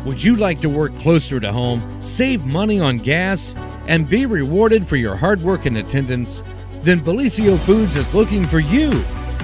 Would you like to work closer to home, save money on gas, and be rewarded for your hard work and attendance? Then Bellisio Foods is looking for you.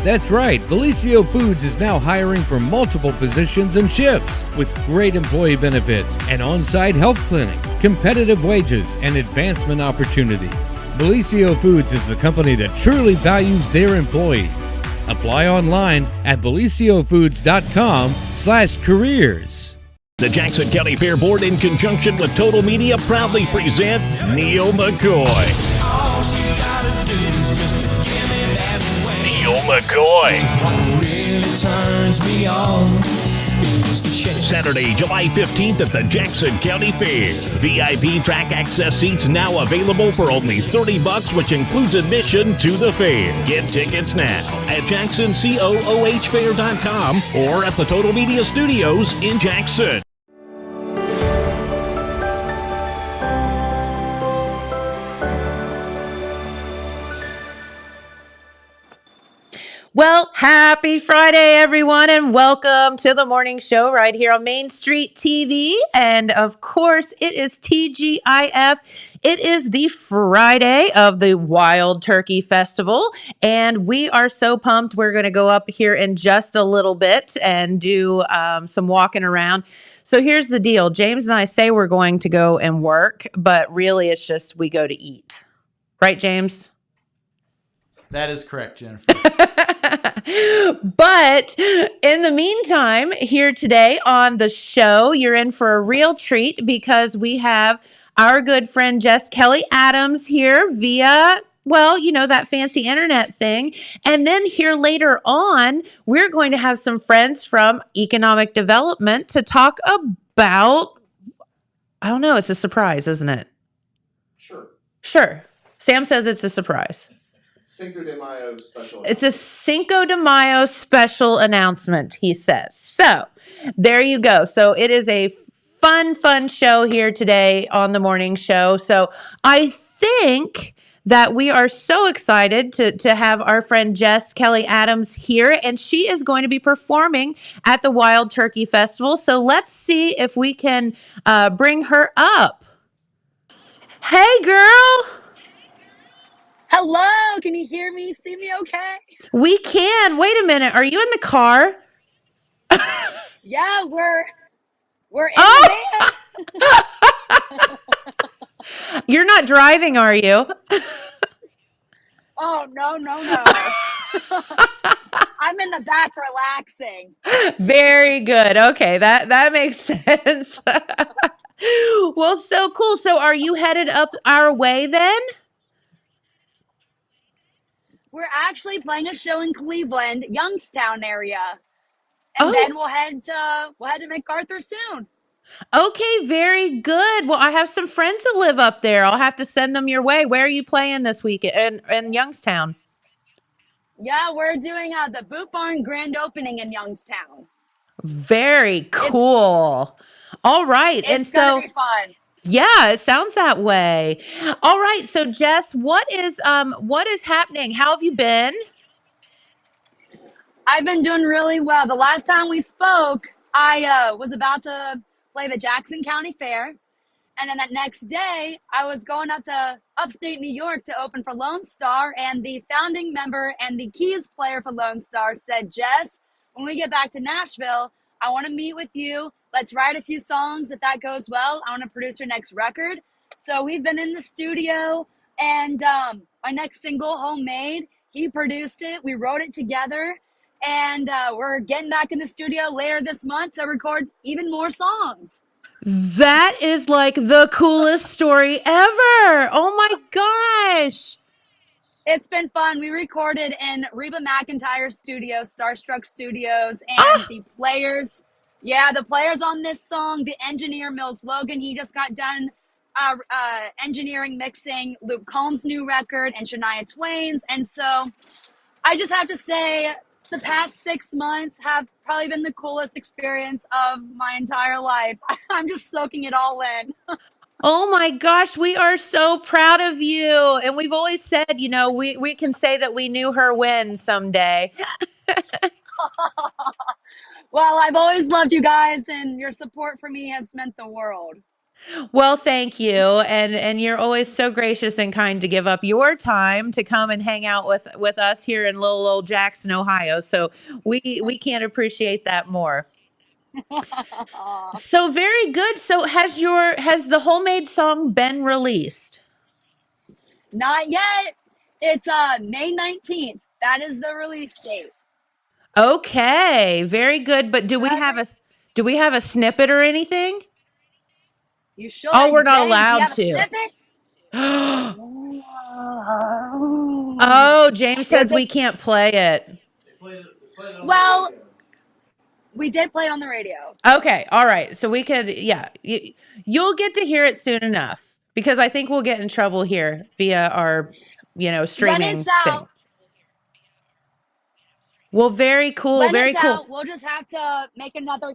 That's right, Bellisio Foods is now hiring for multiple positions and shifts with great employee benefits, an on-site health clinic, competitive wages, and advancement opportunities. Bellisio Foods is a company that truly values their employees. Apply online at BellisioFoods.com/careers. The Jackson County Fair Board, in conjunction with Total Media, proudly present Neil McCoy. Neil McCoy. Saturday, July 15th at the Jackson County Fair. VIP track access seats now available for only $30, which includes admission to the fair. Get tickets now at JacksonCooHfair.com or at the Total Media Studios in Jackson. Well, happy Friday, everyone, and welcome to the morning show right here on Main Street TV. And of course, it is TGIF. It is the Friday of the Wild Turkey Festival, and we are so pumped. We're going to go up here in just a little bit and do some walking around. So here's the deal. James and I say we're going to go and work, but really it's just we go to eat. Right, James? That is correct, Jennifer. But in the meantime, here today on the show, you're in for a real treat because we have our good friend Jess Kelli Adams here via, well, you know, that fancy internet thing. And then here later on, we're going to have some friends from economic development to talk about, I don't know, it's a surprise, isn't it? Sure. Sam says it's a surprise. Cinco de Mayo special. It's a Cinco de Mayo special announcement, he says. So there you go. So it is a fun show here today on the morning show. So I think that we are so excited to have our friend Jess Kelli Adams here, and she is going to be performing at the Wild Turkey Festival. So let's see if we can bring her up. Hey, girl. Hello, can you hear me? See me okay? We can. Wait a minute. Are you in the car? Yeah, we're in the van. You're not driving, are you? Oh, no. I'm in the back relaxing. Very good. Okay, that makes sense. Well, so cool. So are you headed up our way then? We're actually playing a show in Cleveland, Youngstown area. And then we'll head to MacArthur soon. Okay, very good. Well, I have some friends that live up there. I'll have to send them your way. Where are you playing this week in Youngstown? Yeah, we're doing the Boot Barn grand opening in Youngstown. Very cool. All right. It's gonna be fun. Yeah, it sounds that way. All right. So Jess, what is happening? How have you been? I've been doing really well. The last time we spoke, I was about to play the Jackson County Fair. And then that next day, I was going up to upstate New York to open for Lone Star. And the founding member and the keys player for Lone Star said, Jess, when we get back to Nashville, I want to meet with you. Let's write a few songs. If that goes well, I want to produce your next record. So we've been in the studio, and my next single, Homemade, he produced it. We wrote it together, and we're getting back in the studio later this month to record even more songs. That is like the coolest story ever. Oh my gosh. It's been fun. We recorded in Reba McEntire's studio, Starstruck Studios, and the players on this song, the engineer Mills Logan, he just got done engineering, mixing Luke Combs' new record and Shania Twain's. And so I just have to say the past 6 months have probably been the coolest experience of my entire life. I'm just soaking it all in. Oh my gosh, we are so proud of you. And we've always said, you know, we can say that we knew her when someday. Well, I've always loved you guys, and your support for me has meant the world. Well, thank you. And you're always so gracious and kind to give up your time to come and hang out with us here in little old Jackson, Ohio. So we can't appreciate that more. So very good. So has the homemade song been released? Not yet. It's May 19th. That is the release date. Okay, very good. But do we have a snippet or anything? You should. Oh, we're not James, do you allowed have a to. snippet? Oh, James says Here's we it. can't play it. They played it on the Well, radio. we did play it on the radio. Okay, all right. So we could, yeah, you'll get to hear it soon enough because I think we'll get in trouble here via our, streaming When it's out, thing. Well, very cool, when very it's cool. out, we'll just have to make another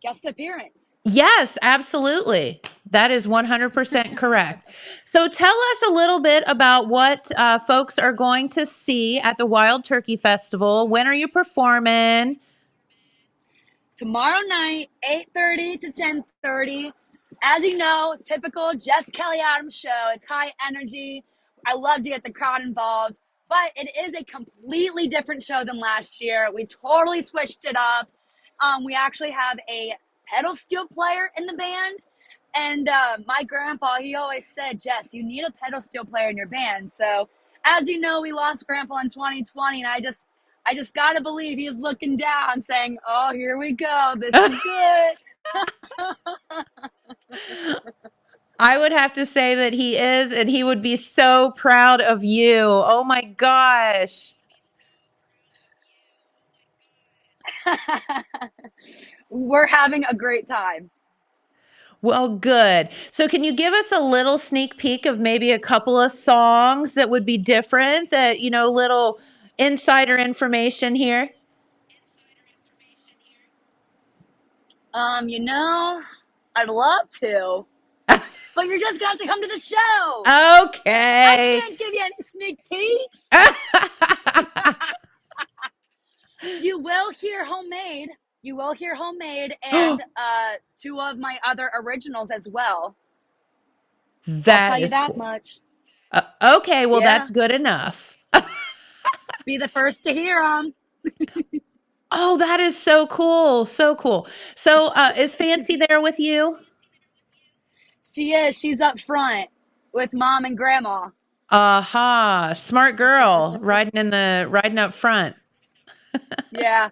guest appearance. Yes, absolutely. That is 100% correct. So tell us a little bit about what folks are going to see at the Wild Turkey Festival. When are you performing? Tomorrow night, 8:30 to 10:30. As you know, typical Jess Kelli Adams show. It's high energy. I love to get the crowd involved, but it is a completely different show than last year. We totally switched it up. We actually have a pedal steel player in the band. And my grandpa, he always said, Jess, you need a pedal steel player in your band. So as you know, we lost grandpa in 2020, and I just got to believe he's looking down saying, oh, here we go. This is good. I would have to say that he is, and he would be so proud of you. Oh my gosh. We're having a great time. Well, good. So can you give us a little sneak peek of maybe a couple of songs that would be different that, little insider information here? I'd love to, but you're just gonna have to come to the show. Okay. I can't give you any sneak peeks. You will hear homemade. And two of my other originals as well. I'll tell you that cool. much. Okay, well, Yeah. that's good enough. Be the first to hear them. Oh, that is so cool. So cool. So is Fancy there with you? She is. She's up front with mom and grandma. Aha, smart girl riding up front. Yeah.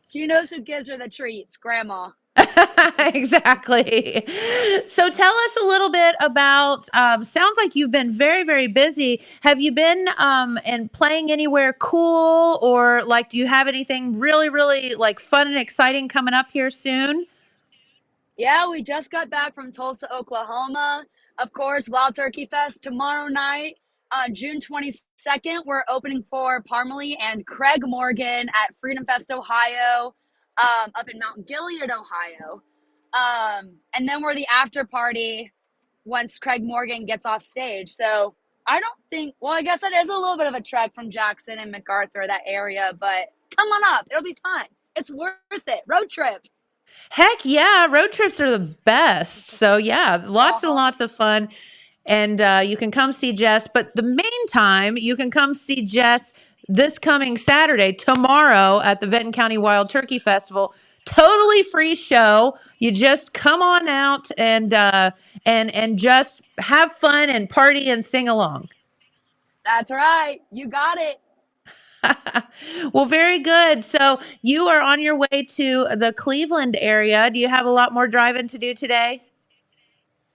She knows who gives her the treats, grandma. Exactly. So tell us a little bit about, sounds like you've been very, very busy. Have you been and playing anywhere cool, or like, do you have anything really, really like fun and exciting coming up here soon? Yeah, we just got back from Tulsa, Oklahoma. Of course, Wild Turkey Fest tomorrow night, June 22nd. We're opening for Parmalee and Craig Morgan at Freedom Fest, Ohio, up in Mount Gilead, Ohio. And then we're the after party once Craig Morgan gets off stage. So I guess that is a little bit of a trek from Jackson and MacArthur, that area, but come on up. It'll be fun. It's worth it. Road trip. Heck yeah, road trips are the best. So yeah, lots and lots of fun. And you can come see Jess. But the main time, you can come see Jess this coming Saturday, tomorrow, at the Benton County Wild Turkey Festival. Totally free show. You just come on out and just have fun and party and sing along. That's right. You got it. Well, very good. So you are on your way to the Cleveland area. Do you have a lot more driving to do today?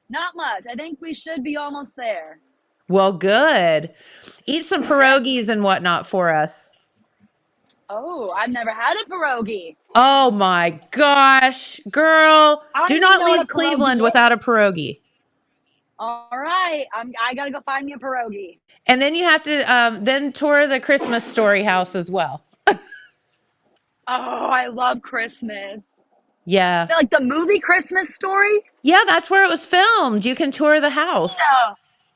Not much. I think we should be almost there. Well, good. Eat some pierogies and whatnot for us. Oh, I've never had a pierogi. Oh my gosh, girl. I don't Do even not know what leave a pierogi Cleveland is. without a pierogi. All right. I got to go find me a pierogi. And then you have to then tour the Christmas Story house as well. Oh, I love Christmas. Yeah. Like the movie Christmas Story? Yeah, that's where it was filmed. You can tour the house. No.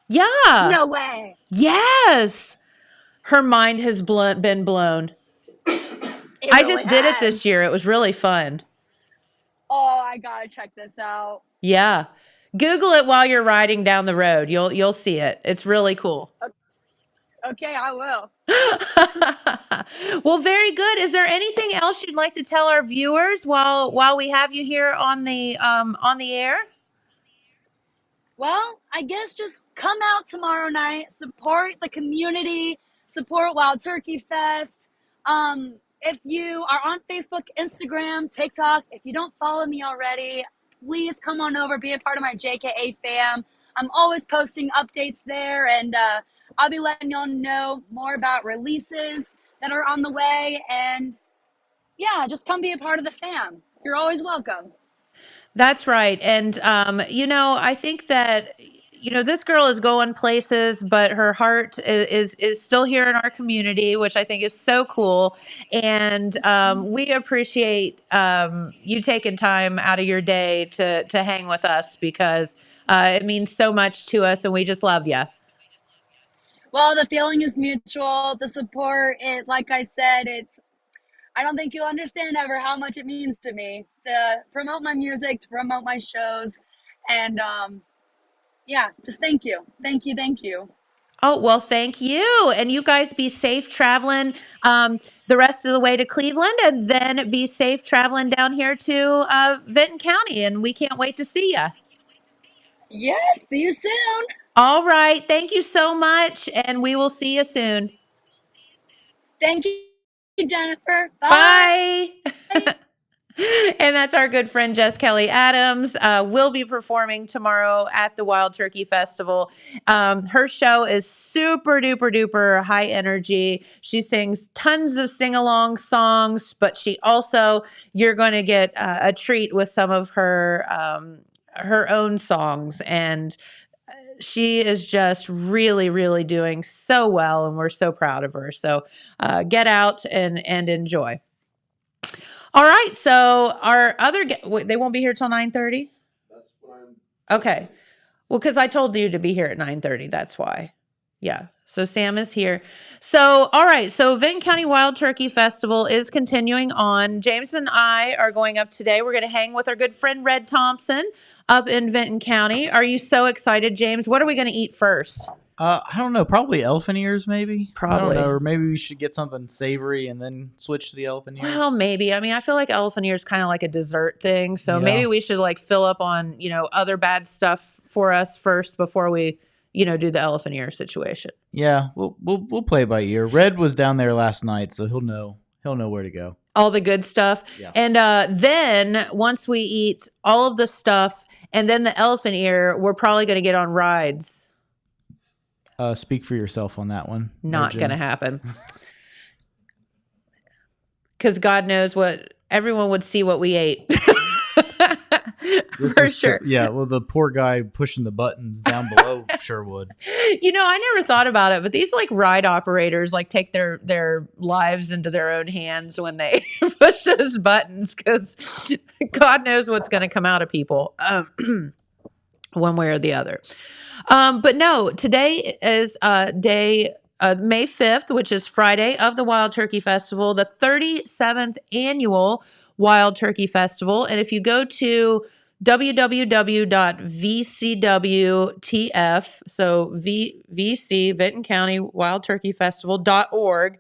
Yeah. No way. Yes. Her mind has been blown. It I really just did it has. this year. It was really fun. Oh, I gotta check this out. Yeah. Google it while you're riding down the road. You'll see it. It's really cool. Okay, I will. Well, very good. Is there anything else you'd like to tell our viewers while we have you here on the air? Well, I guess just come out tomorrow night, support the community, support Wild Turkey Fest. If you are on Facebook, Instagram, TikTok, if you don't follow me already, please come on over, be a part of my JKA fam. I'm always posting updates there, and I'll be letting y'all know more about releases that are on the way. And yeah, just come be a part of the fam. You're always welcome. That's right. And I think that this girl is going places, but her heart is still here in our community, which I think is so cool. And we appreciate you taking time out of your day to hang with us, because it means so much to us, and we just love you. Well, the feeling is mutual. The support, like I said, I don't think you'll understand ever how much it means to me to promote my music, to promote my shows. And yeah, just thank you. Thank you. Thank you. Oh, well, thank you. And you guys be safe traveling the rest of the way to Cleveland, and then be safe traveling down here to Vinton County. And we can't wait to see you. Yes, see you soon. All right. Thank you so much. And we will see you soon. Thank you, Jennifer. Bye. Bye. And that's our good friend Jess Kelli Adams. Will be performing tomorrow at the Wild Turkey Festival. Her show is super duper duper high energy. She sings tons of sing-along songs, but you're going to get a treat with some of her own songs. And she is just really, really doing so well, and we're so proud of her. So get out and enjoy. All right, so our other they won't be here till 9:30? That's what I'm... Okay. Well, because I told you to be here at 9:30, that's why. Yeah, so Sam is here. So, all right, so Vinton County Wild Turkey Festival is continuing on. James and I are going up today. We're going to hang with our good friend Red Thompson up in Vinton County. Are you so excited, James? What are we going to eat first? I don't know. Probably elephant ears, maybe. Probably. I don't know. Or maybe we should get something savory and then switch to the elephant ears. Well, maybe. I mean, I feel like elephant ears kind of like a dessert thing. So maybe we should like fill up on, other bad stuff for us first before we, do the elephant ear situation. Yeah, we'll play by ear. Red was down there last night, so he'll know where to go. All the good stuff. Yeah. And then once we eat all of the stuff and then the elephant ear, we're probably going to get on rides. Speak for yourself on that one. Not going to happen. Because God knows what everyone would see what we ate. For sure. Yeah, well, the poor guy pushing the buttons down below sure would. I never thought about it, but these like ride operators like take their lives into their own hands when they push those buttons, because God knows what's going to come out of people one way or the other. But no, today is day May 5th, which is Friday of the Wild Turkey Festival, the 37th annual Wild Turkey Festival. And if you go to www.vcwtf, so VC, Vinton County Wild Turkey Festival.org,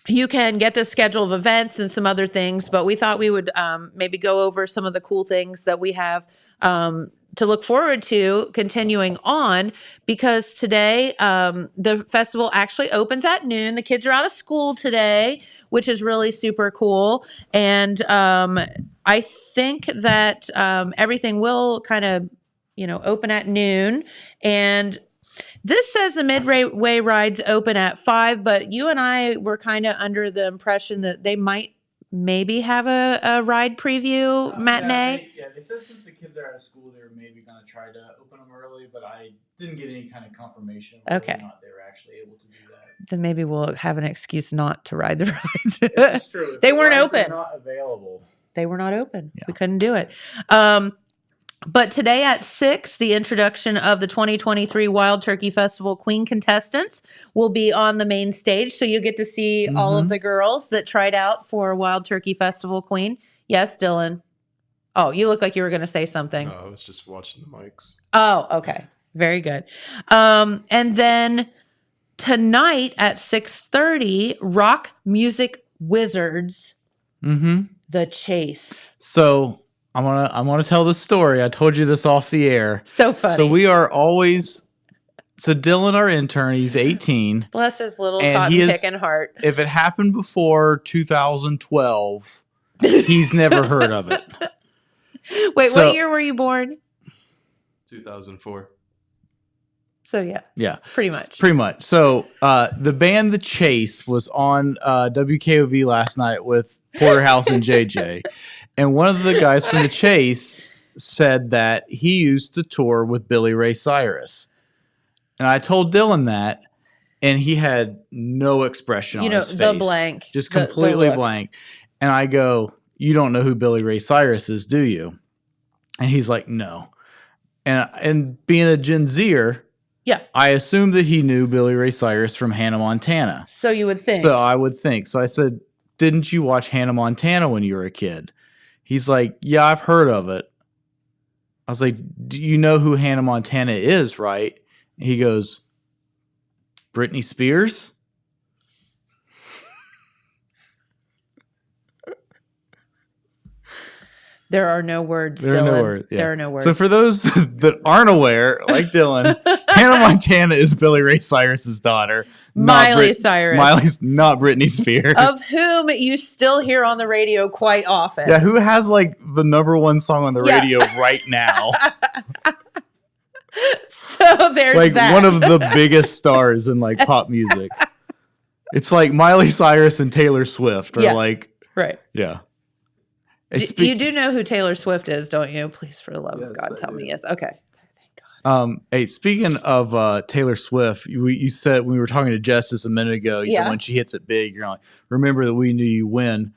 you can get the schedule of events and some other things, but we thought we would maybe go over some of the cool things that we have to look forward to continuing on, because today the festival actually opens at noon. The kids are out of school today, which is really super cool. And I think that everything will kind of, open at noon. And this says the midway rides open at 5, but you and I were kind of under the impression that they might maybe have a ride preview matinee. Yeah, they said since the kids are out of school, they were maybe going to try to open them early, but I didn't get any kind of confirmation of whether or not they were actually able to do that. Then maybe we'll have an excuse not to ride the rides. It's true. They weren't open. Not available. They were not open. Yeah. We couldn't do it. But today at 6, the introduction of the 2023 Wild Turkey Festival Queen contestants will be on the main stage. So you get to see all of the girls that tried out for Wild Turkey Festival Queen. Yes, Dylan. Oh, you look like you were going to say something. No, I was just watching the mics. Oh, okay. Very good. And then tonight at 6:30, Rock Music Wizards, The Chase. So I'm gonna tell this story. I told you this off the air. So funny. So we are always. So Dylan, our intern, he's 18. Bless his little and cotton picking heart. If it happened before 2012, he's never heard of it. Wait, what year were you born? 2004. So yeah, pretty much. So the band The Chase was on WKOV last night with Porterhouse and JJ, and one of the guys from The Chase said that he used to tour with Billy Ray Cyrus, and I told Dylan that, and he had no expression on his face, the blank, just completely blank. And I go, "You don't know who Billy Ray Cyrus is, do you?" And he's like, "No." And being a Gen Zer, yeah, I assumed that he knew Billy Ray Cyrus from Hannah Montana. So you would think. So I would think. So I said, "Didn't you watch Hannah Montana when you were a kid?" He's like, "Yeah, I've heard of it." I was like, "Do you know who Hannah Montana is, right?" And he goes, "Britney Spears?" There are no words, Dylan. There are no words. So for those that aren't aware, like Dylan, Hannah Montana is Billy Ray Cyrus's daughter. Miley Cyrus. Miley's not Britney Spears. Of whom you still hear on the radio quite often. Yeah, who has like the #1 song on the radio right now. So there's like that. One of the biggest stars in like pop music. It's like Miley Cyrus and Taylor Swift are like, right. Yeah. You do know who Taylor Swift is, don't you? Please, for the love of God, tell me yes. Okay. Thank God. Hey, speaking of Taylor Swift, you said when we were talking to Jess just a minute ago, you said when she hits it big, you're like, remember that we knew you win.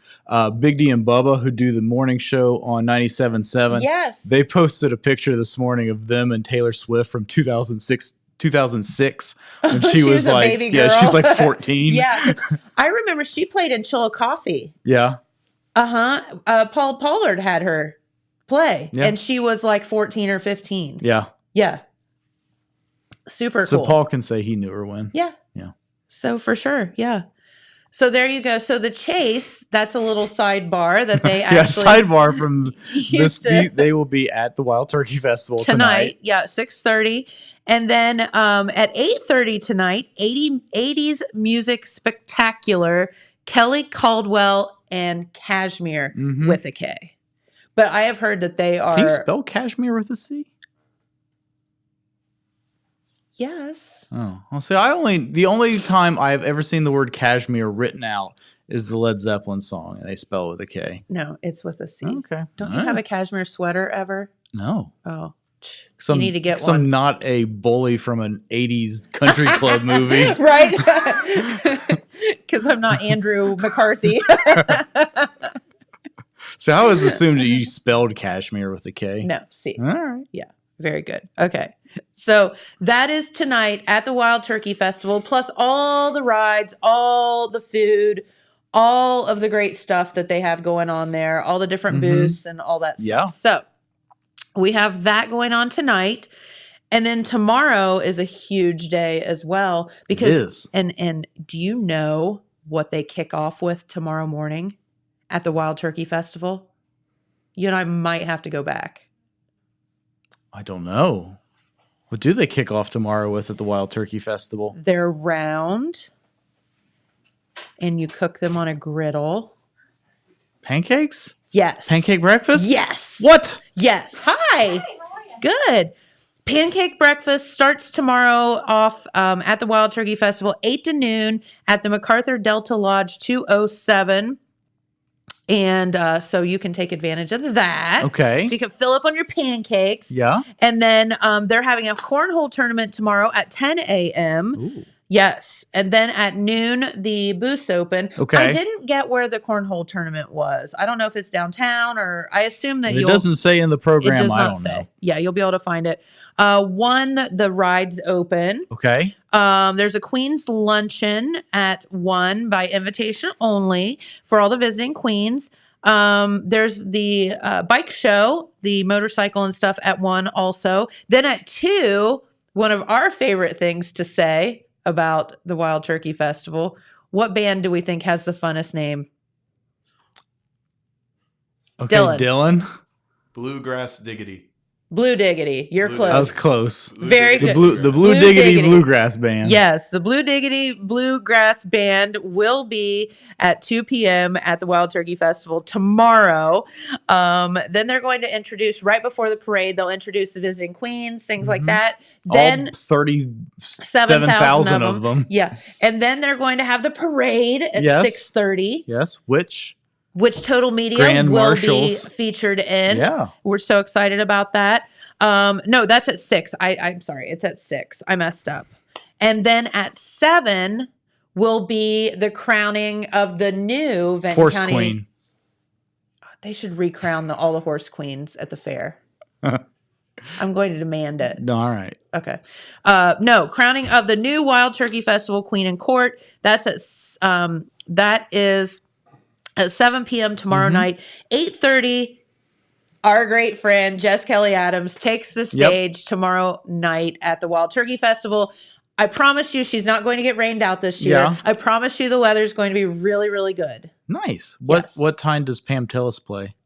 Big D and Bubba, who do the morning show on 97.7, yes, they posted a picture this morning of them and Taylor Swift from 2006 when she was a like, baby girl. Yeah, she's like 14. Yeah, I remember she played in Chillicothe. Yeah. Paul Pollard had her play, and she was like 14 or 15. Yeah. Yeah. Super cool. So Paul can say he knew her when. Yeah. Yeah. So for sure. Yeah. So there you go. So The Chase, that's a little sidebar that they actually. Sidebar from this. They will be at the Wild Turkey Festival tonight. Yeah, 6:30. And then at 8:30 tonight, 80s music spectacular, Kelly Caldwell and Cashmere with a K. But I have heard that they are. Can you spell Cashmere with a C? Yes. Oh, well, see, the only time I've ever seen the word cashmere written out is the Led Zeppelin song, and they spell it with a K. No, it's with a C. Okay. Don't you have a cashmere sweater ever? No. Oh. You need to get one. I'm not a bully from an 80s country club movie. Right? Because I'm not Andrew McCarthy. So I always assumed that you spelled cashmere with a K. No, C. All right. Yeah, very good. Okay. So that is tonight at the Wild Turkey Festival, plus all the rides, all the food, all of the great stuff that they have going on there, all the different booths and all that stuff. So we have that going on tonight. And then tomorrow is a huge day as well. Because, it is. And do you know what they kick off with tomorrow morning at the Wild Turkey Festival? You and I might have to go back. I don't know. What do they kick off tomorrow with at the Wild Turkey Festival? They're round, and you cook them on a griddle. Pancakes? Yes. Pancake breakfast? Yes. What? Yes. Hi. Good. Pancake breakfast starts tomorrow off at the Wild Turkey Festival, 8 to noon at the MacArthur Delta Lodge 207. And so you can take advantage of that. Okay. So you can fill up on your pancakes. Yeah. And then they're having a cornhole tournament tomorrow at 10 a.m. Ooh. Yes. And then at noon, the booths open. Okay. I didn't get where the cornhole tournament was. I don't know if it's downtown or I assume that It doesn't say in the program. It does I not don't say. know. Yeah, you'll be able to find it. The rides open. Okay. There's a Queen's luncheon at 1 by invitation only for all the visiting queens. There's the bike show, the motorcycle and stuff at 1 also. Then at 2, one of our favorite things to say about the Wild Turkey Festival. What band do we think has the funnest name? Okay, Dylan. Bluegrass Diggity. Blue Diggity. You're close. I was close. Very good. The Blue Diggity Bluegrass Band. Yes, the Blue Diggity Bluegrass Band will be at 2 p.m. at the Wild Turkey Festival tomorrow. Then they're going to introduce, right before the parade, they'll introduce the visiting queens, things like that. Then all 37,000 of them. Yeah. And then they're going to have the parade at 6:30. Yes, which Total Media Grand will Marshals. be featured in. Yeah. We're so excited about that. No, that's at 6. I'm sorry. It's at 6. I messed up. And then at 7 will be the crowning of the new Benton Horse County. Queen. They should recrown all the horse queens at the fair. I'm going to demand it. No, all right. Okay. No, crowning of the new Wild Turkey Festival Queen and Court. That is at 7 p.m. tomorrow night. 8:30, our great friend Jess Kelli Adams takes the stage tomorrow night at the Wild Turkey Festival. I promise you she's not going to get rained out this year. Yeah. I promise you the weather's going to be really, really good. Nice. Yes. What time does Pam Tillis play?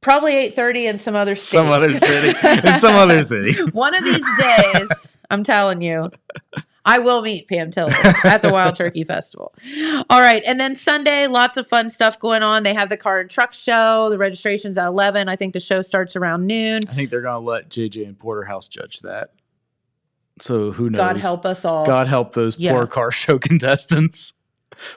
Probably 8:30 in some other state. Some other city. In some other city. One of these days, I'm telling you, I will meet Pam Tillis at the Wild Turkey Festival. All right. And then Sunday, lots of fun stuff going on. They have the car and truck show. The registration's at 11. I think the show starts around noon. I think they're going to let JJ and Porterhouse judge that. So who knows? God help us all. God help those poor car show contestants.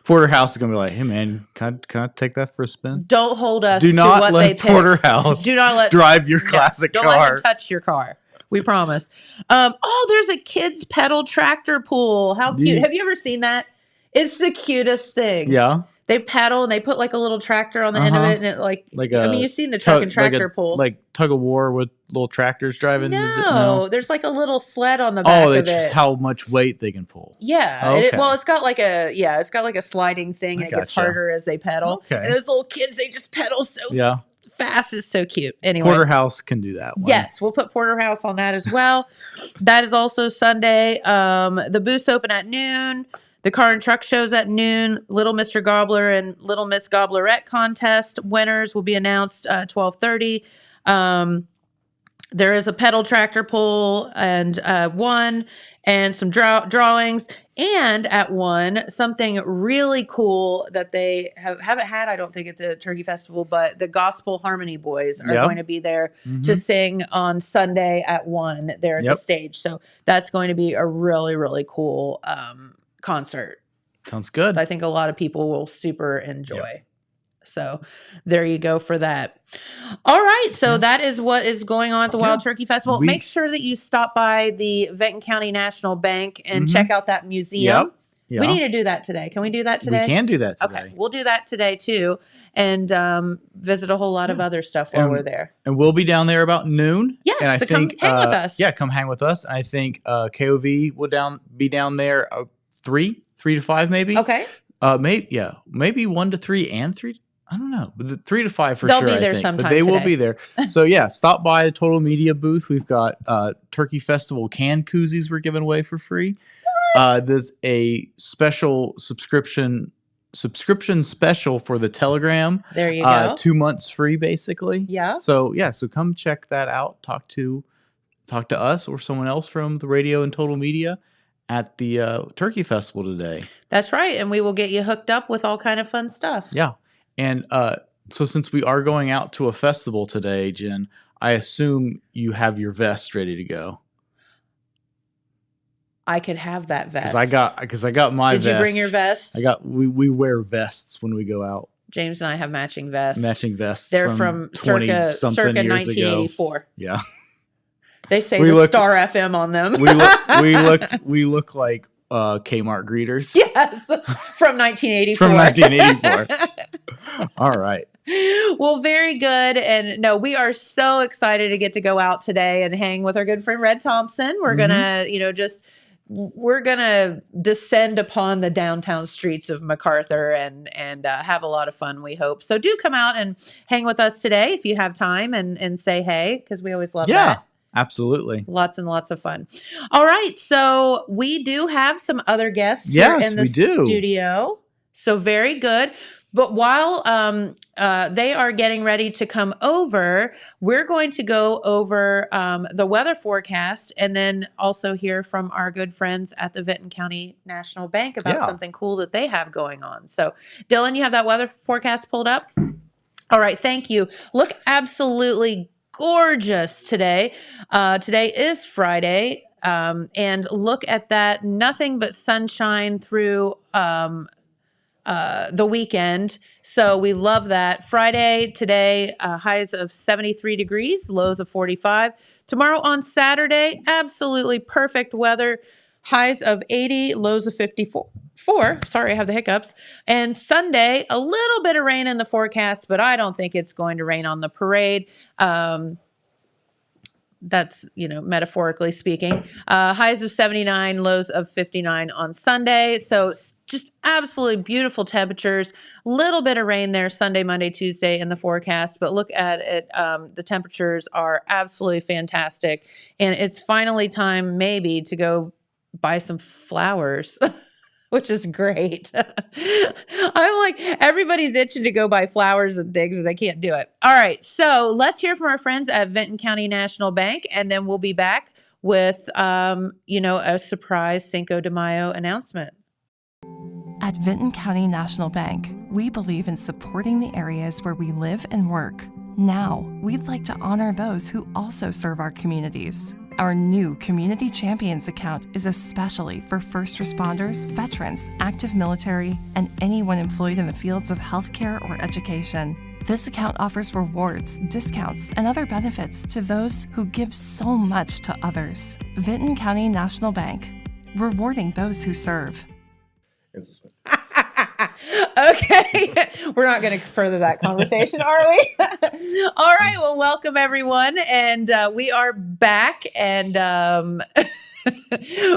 Porterhouse is going to be like, hey, man, can I take that for a spin? Don't hold us Do to not what let they pick. Porterhouse Do not let drive your classic don't car. let them touch your car. We promise. There's a kids pedal tractor pool. How cute. Yeah. Have you ever seen that? It's the cutest thing. Yeah. They pedal and they put like a little tractor on the end of it, and it you've seen the truck and tractor pool. Like tug of war with little tractors driving. No, there's like a little sled on the back of it. Just how much weight they can pull. Yeah. Okay. It's got like a sliding thing, and it gets harder as they pedal. Okay. And those little kids, they just pedal so fast. It's so cute. Anyway, Porterhouse can do that one. Yes, we'll put Porterhouse on that as well. That is also Sunday. The booths open at noon. The car and truck shows at noon. Little Mr. Gobbler and Little Miss Gobblerette contest winners will be announced 12:30. There is a pedal tractor pull and 1 and some drawings. And at 1, something really cool that they haven't had, I don't think, at the Turkey Festival, but the Gospel Harmony Boys are going to be there to sing on Sunday at 1 there at the stage. So that's going to be a really, really cool concert. Sounds good. I think a lot of people will super enjoy. So there you go for that. All right. So that is what is going on at the Wild Turkey Festival. Make sure that you stop by the Benton County National Bank and check out that museum. We need to do that today. Can we do that today? We can do that today. Okay. We'll do that today too. And visit a whole lot of other stuff while we're there. And we'll be down there about noon. Yeah. And So come hang with us. Yeah, come hang with us. And I think KOV will be down there 3 to 5 maybe. Okay. Maybe 1 to 3 and 3. I don't know, but the 3 to 5 for They'll sure. be there I think. sometime But they will today. be there. So yeah, stop by the Total Media booth. We've got Turkey Festival can koozies we're giving away for free. There's a special subscription special for the Telegram. There you go. 2 months free, basically. Yeah. So come check that out. Talk to us or someone else from the radio and Total Media at the Turkey Festival today. That's right. And we will get you hooked up with all kind of fun stuff. Yeah. And so since we are going out to a festival today, Jen, I assume you have your vest ready to go. I could have that vest. Because I got my vest. Did you bring your vest? We wear vests when we go out. James and I have matching vests. Matching vests. They're from circa 1984. Yeah. They say We the look- Star FM on them. we look like Kmart greeters. Yes, from 1984. From 1984. All right. Well, very good. And no, we are so excited to get to go out today and hang with our good friend Red Thompson. We're gonna, we're gonna descend upon the downtown streets of MacArthur and have a lot of fun, we hope. So do come out and hang with us today if you have time and say hey, because we always love that. Absolutely. Lots and lots of fun. All right. So we do have some other guests here in the studio. So very good. But while they are getting ready to come over, we're going to go over the weather forecast and then also hear from our good friends at the Vinton County National Bank about something cool that they have going on. So, Dylan, you have that weather forecast pulled up? All right. Thank you. Look absolutely gorgeous today. Today is Friday. And look at that. Nothing but sunshine through the weekend. So we love that. Friday today, highs of 73 degrees, lows of 45. Tomorrow on Saturday, absolutely perfect weather. Highs of 80, lows of 54. Sorry, I have the hiccups. And Sunday, a little bit of rain in the forecast, but I don't think it's going to rain on the parade. That's, metaphorically speaking. Highs of 79, lows of 59 on Sunday. So just absolutely beautiful temperatures. Little bit of rain there Sunday, Monday, Tuesday in the forecast. But look at it. The temperatures are absolutely fantastic. And it's finally time maybe to go buy some flowers. Which is great. I'm like, everybody's itching to go buy flowers and things and they can't do it. All right. So let's hear from our friends at Vinton County National Bank. And then we'll be back with, a surprise Cinco de Mayo announcement. At Vinton County National Bank, we believe in supporting the areas where we live and work. Now, we'd like to honor those who also serve our communities. Our new Community Champions account is especially for first responders, veterans, active military, and anyone employed in the fields of healthcare or education. This account offers rewards, discounts, and other benefits to those who give so much to others. Vinton County National Bank, rewarding those who serve. Okay. We're not going to further that conversation, are we? All right. Well, welcome everyone. And we are back and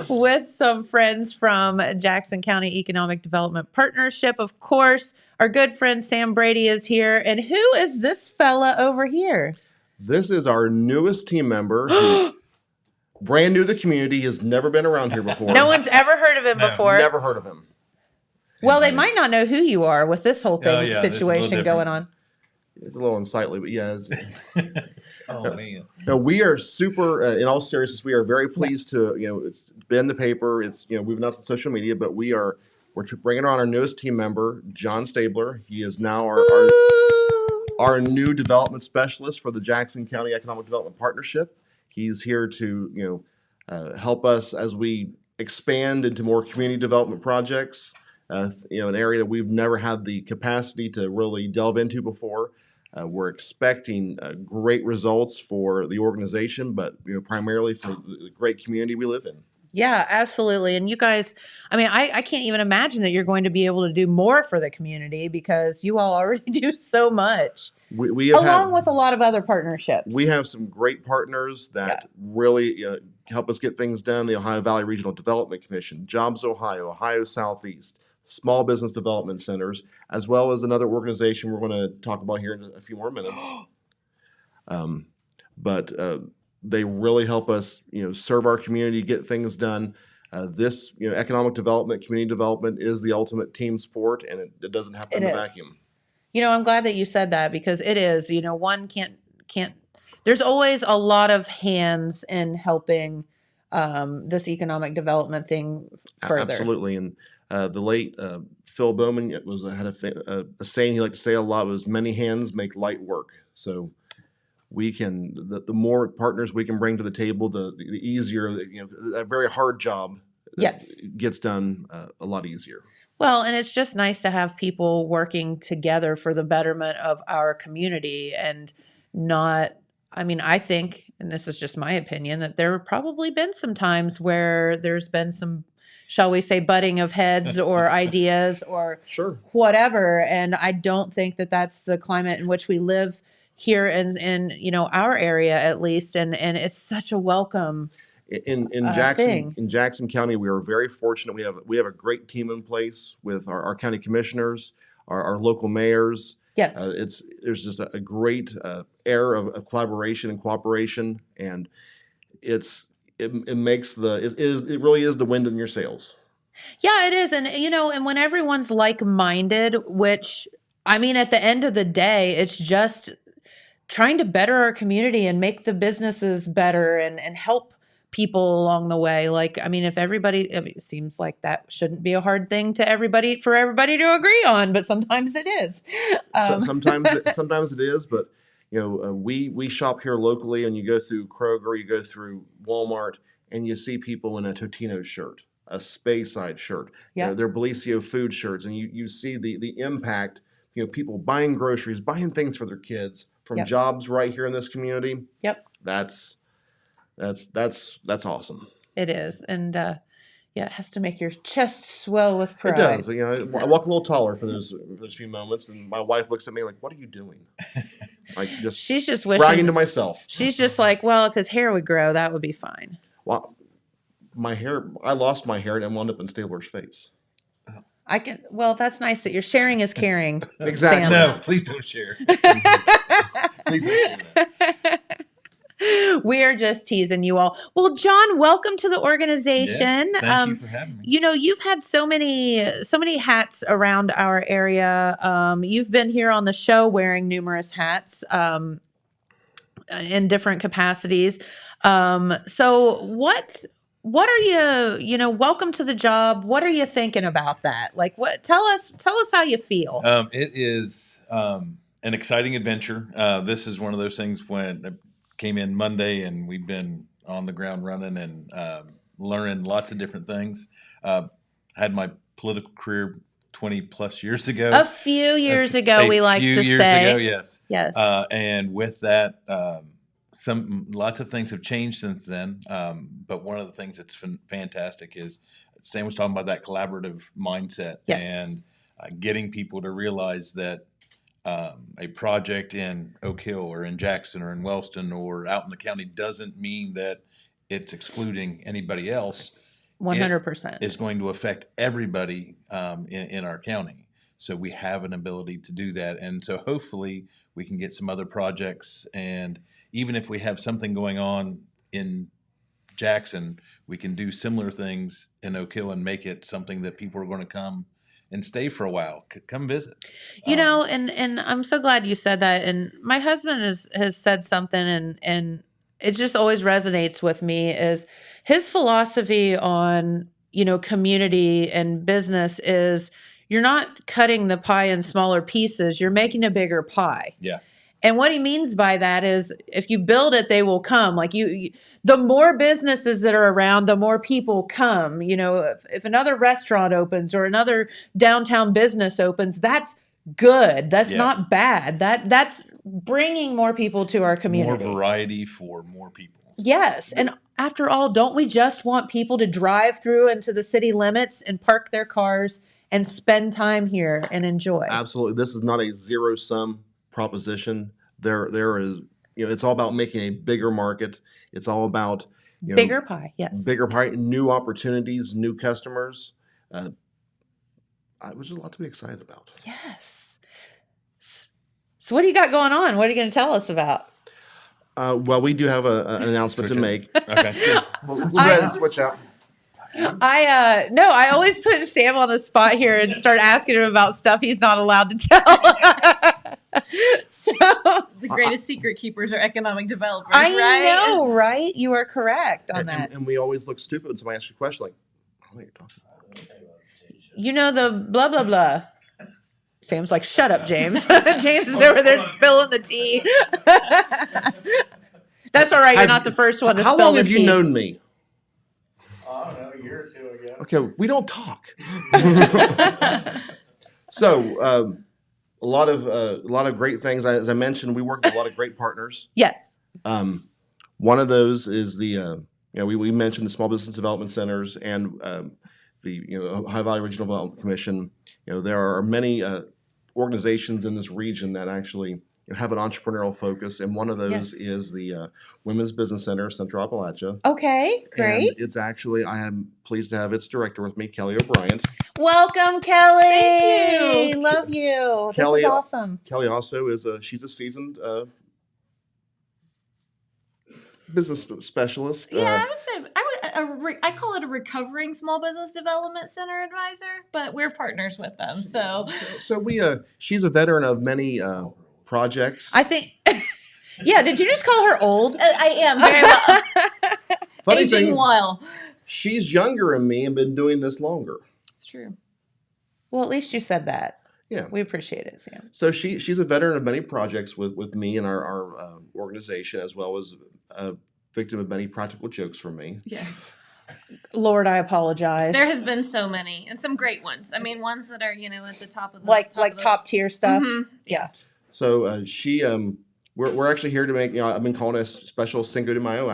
with some friends from Jackson County Economic Development Partnership. Of course, our good friend Sam Brady is here. And who is this fella over here? This is our newest team member. Who, brand new to the community, has never been around here before. No one's ever heard of him before. Never heard of him. Well, they might not know who you are with this whole thing situation going on. It's a little unsightly, but yeah. Oh man! No, we are super. In all seriousness, we are very pleased to. It's been in the paper. It's we've announced on social media, but we're bringing on our newest team member, John Stabler. He is now our new development specialist for the Jackson County Economic Development Partnership. He's here to help us as we expand into more community development projects. An area that we've never had the capacity to really delve into before. We're expecting great results for the organization, but primarily for the great community we live in. Yeah, absolutely. And you guys, I can't even imagine that you're going to be able to do more for the community because you all already do so much. We have along with a lot of other partnerships. We have some great partners that really help us get things done. The Ohio Valley Regional Development Commission, Jobs Ohio, Ohio Southeast, Small Business Development Centers, as well as another organization we're going to talk about here in a few more minutes. But they really help us, serve our community, get things done. This, economic development, community development is the ultimate team sport, and it doesn't happen in a vacuum. I'm glad that you said that because it is. One can't. There's always a lot of hands in helping this economic development thing further. Absolutely, and the late Phil Bowman had a saying he liked to say a lot was "many hands make light work." So we can the more partners we can bring to the table, the easier. A very hard job gets done a lot easier. Well, and it's just nice to have people working together for the betterment of our community and not I mean, I think, and this is just my opinion, that there have probably been some times where there's been some, shall we say, butting of heads or ideas or Sure. whatever. And I don't think that that's the climate in which we live here in our area, at least. And it's such a welcome In Jackson County, we are very fortunate. We have a great team in place with our county commissioners, our local mayors. Yes. There's just a great air of collaboration and cooperation, and it really is the wind in your sails. Yeah, it is. And when everyone's like-minded, which, I mean, at the end of the day, it's just trying to better our community and make the businesses better and help people along the way. Like, I mean, it seems like that shouldn't be a hard thing for everybody to agree on, but sometimes it is. Sometimes it is, but we shop here locally, and you go through Kroger, you go through Walmart, and you see people in a Totino's shirt, a Speyside shirt, their Belicio food shirts, and you see the impact. People buying groceries, buying things for their kids from jobs right here in this community. Yep. That's awesome. It is. And it has to make your chest swell with pride. It does. I walk a little taller for those few moments, and my wife looks at me like, "What are you doing?" She's just wishing, bragging to myself. She's just like, well, if his hair would grow, that would be fine. Well, I lost my hair and wound up in Stabler's face. Well, that's nice that you're sharing is caring. Exactly. Sam. No, please don't share. Please don't share that. We are just teasing you all. Well, John, welcome to the organization. Yeah, thank you for having me. You've had so many hats around our area. You've been here on the show wearing numerous hats in different capacities. So what are you, welcome to the job. What are you thinking about that? Like, tell us how you feel. It is an exciting adventure. This is one of those things when I came in Monday and we've been on the ground running and learning lots of different things. Had my political career 20 plus years ago. A few years ago, we like to say. Yes. Yes. And with that, lots of things have changed since then. But one of the things that's fantastic is Sam was talking about that collaborative mindset and getting people to realize that a project in Oak Hill or in Jackson or in Wellston or out in the county doesn't mean that it's excluding anybody else. 100%. It's going to affect everybody in our county. So we have an ability to do that. And so hopefully we can get some other projects. And even if we have something going on in Jackson, we can do similar things in Oak Hill and make it something that people are going to come and stay for a while. Come visit. And I'm so glad you said that. And my husband has said something, and it just always resonates with me, is his philosophy on, community and business is you're not cutting the pie in smaller pieces. You're making a bigger pie. Yeah. And what he means by that is if you build it, they will come. Like the more businesses that are around, the more people come. If another restaurant opens or another downtown business opens, that's good. That's not bad. That's bringing more people to our community. More variety for more people. Yes. And after all, don't we just want people to drive through into the city limits and park their cars and spend time here and enjoy? Absolutely. This is not a zero-sum proposition. There is, it's all about making a bigger market. It's all about bigger pie. Yes. Bigger pie, new opportunities, new customers. Which is a lot to be excited about. Yes. So what do you got going on? What are you going to tell us about? Well, we do have an announcement to make. Okay. We'll go ahead and switch out. I always put Sam on the spot here and start asking him about stuff he's not allowed to tell. So the greatest secret keepers are economic developers. I know, right? You are correct on that. And we always look stupid when somebody asks you a question like, "What are you talking about?" The blah blah blah. Sam's like, "Shut up, James." James is over there spilling the tea. That's all right. You're not the first one to spill the tea. How long have you known me? I don't know, a year or two, I guess. Okay, we don't talk. So, a lot of great things. As I mentioned, we work with a lot of great partners. Yes. One of those is we mentioned the small business development centers and the Ohio Valley Regional Development Commission. There are many organizations in this region that actually have an entrepreneurial focus, and one of those is the Women's Business Center, Central Appalachia. Okay, great. And it's actually, I am pleased to have its director with me, Kelly O'Brien. Welcome, Kelly. Thank you. Love you. Kelly, this is awesome. Kelly also she's a seasoned business specialist. Yeah, I would say I call it a recovering small business development center advisor, but we're partners with them. So she's a veteran of many projects. I think. Yeah, did you just call her old? I am very well. Funny Aging thing, well. She's younger than me and been doing this longer. It's true. Well, at least you said that. Yeah, we appreciate it, Sam. So she's a veteran of many projects with me and our organization, as well as a victim of many practical jokes from me. Yes. Lord, I apologize. There has been so many, and some great ones. I mean, ones that are at the top of the like top tier stuff. Mm-hmm. Yeah. So we're actually here to make I've been calling a special Cinco de Mayo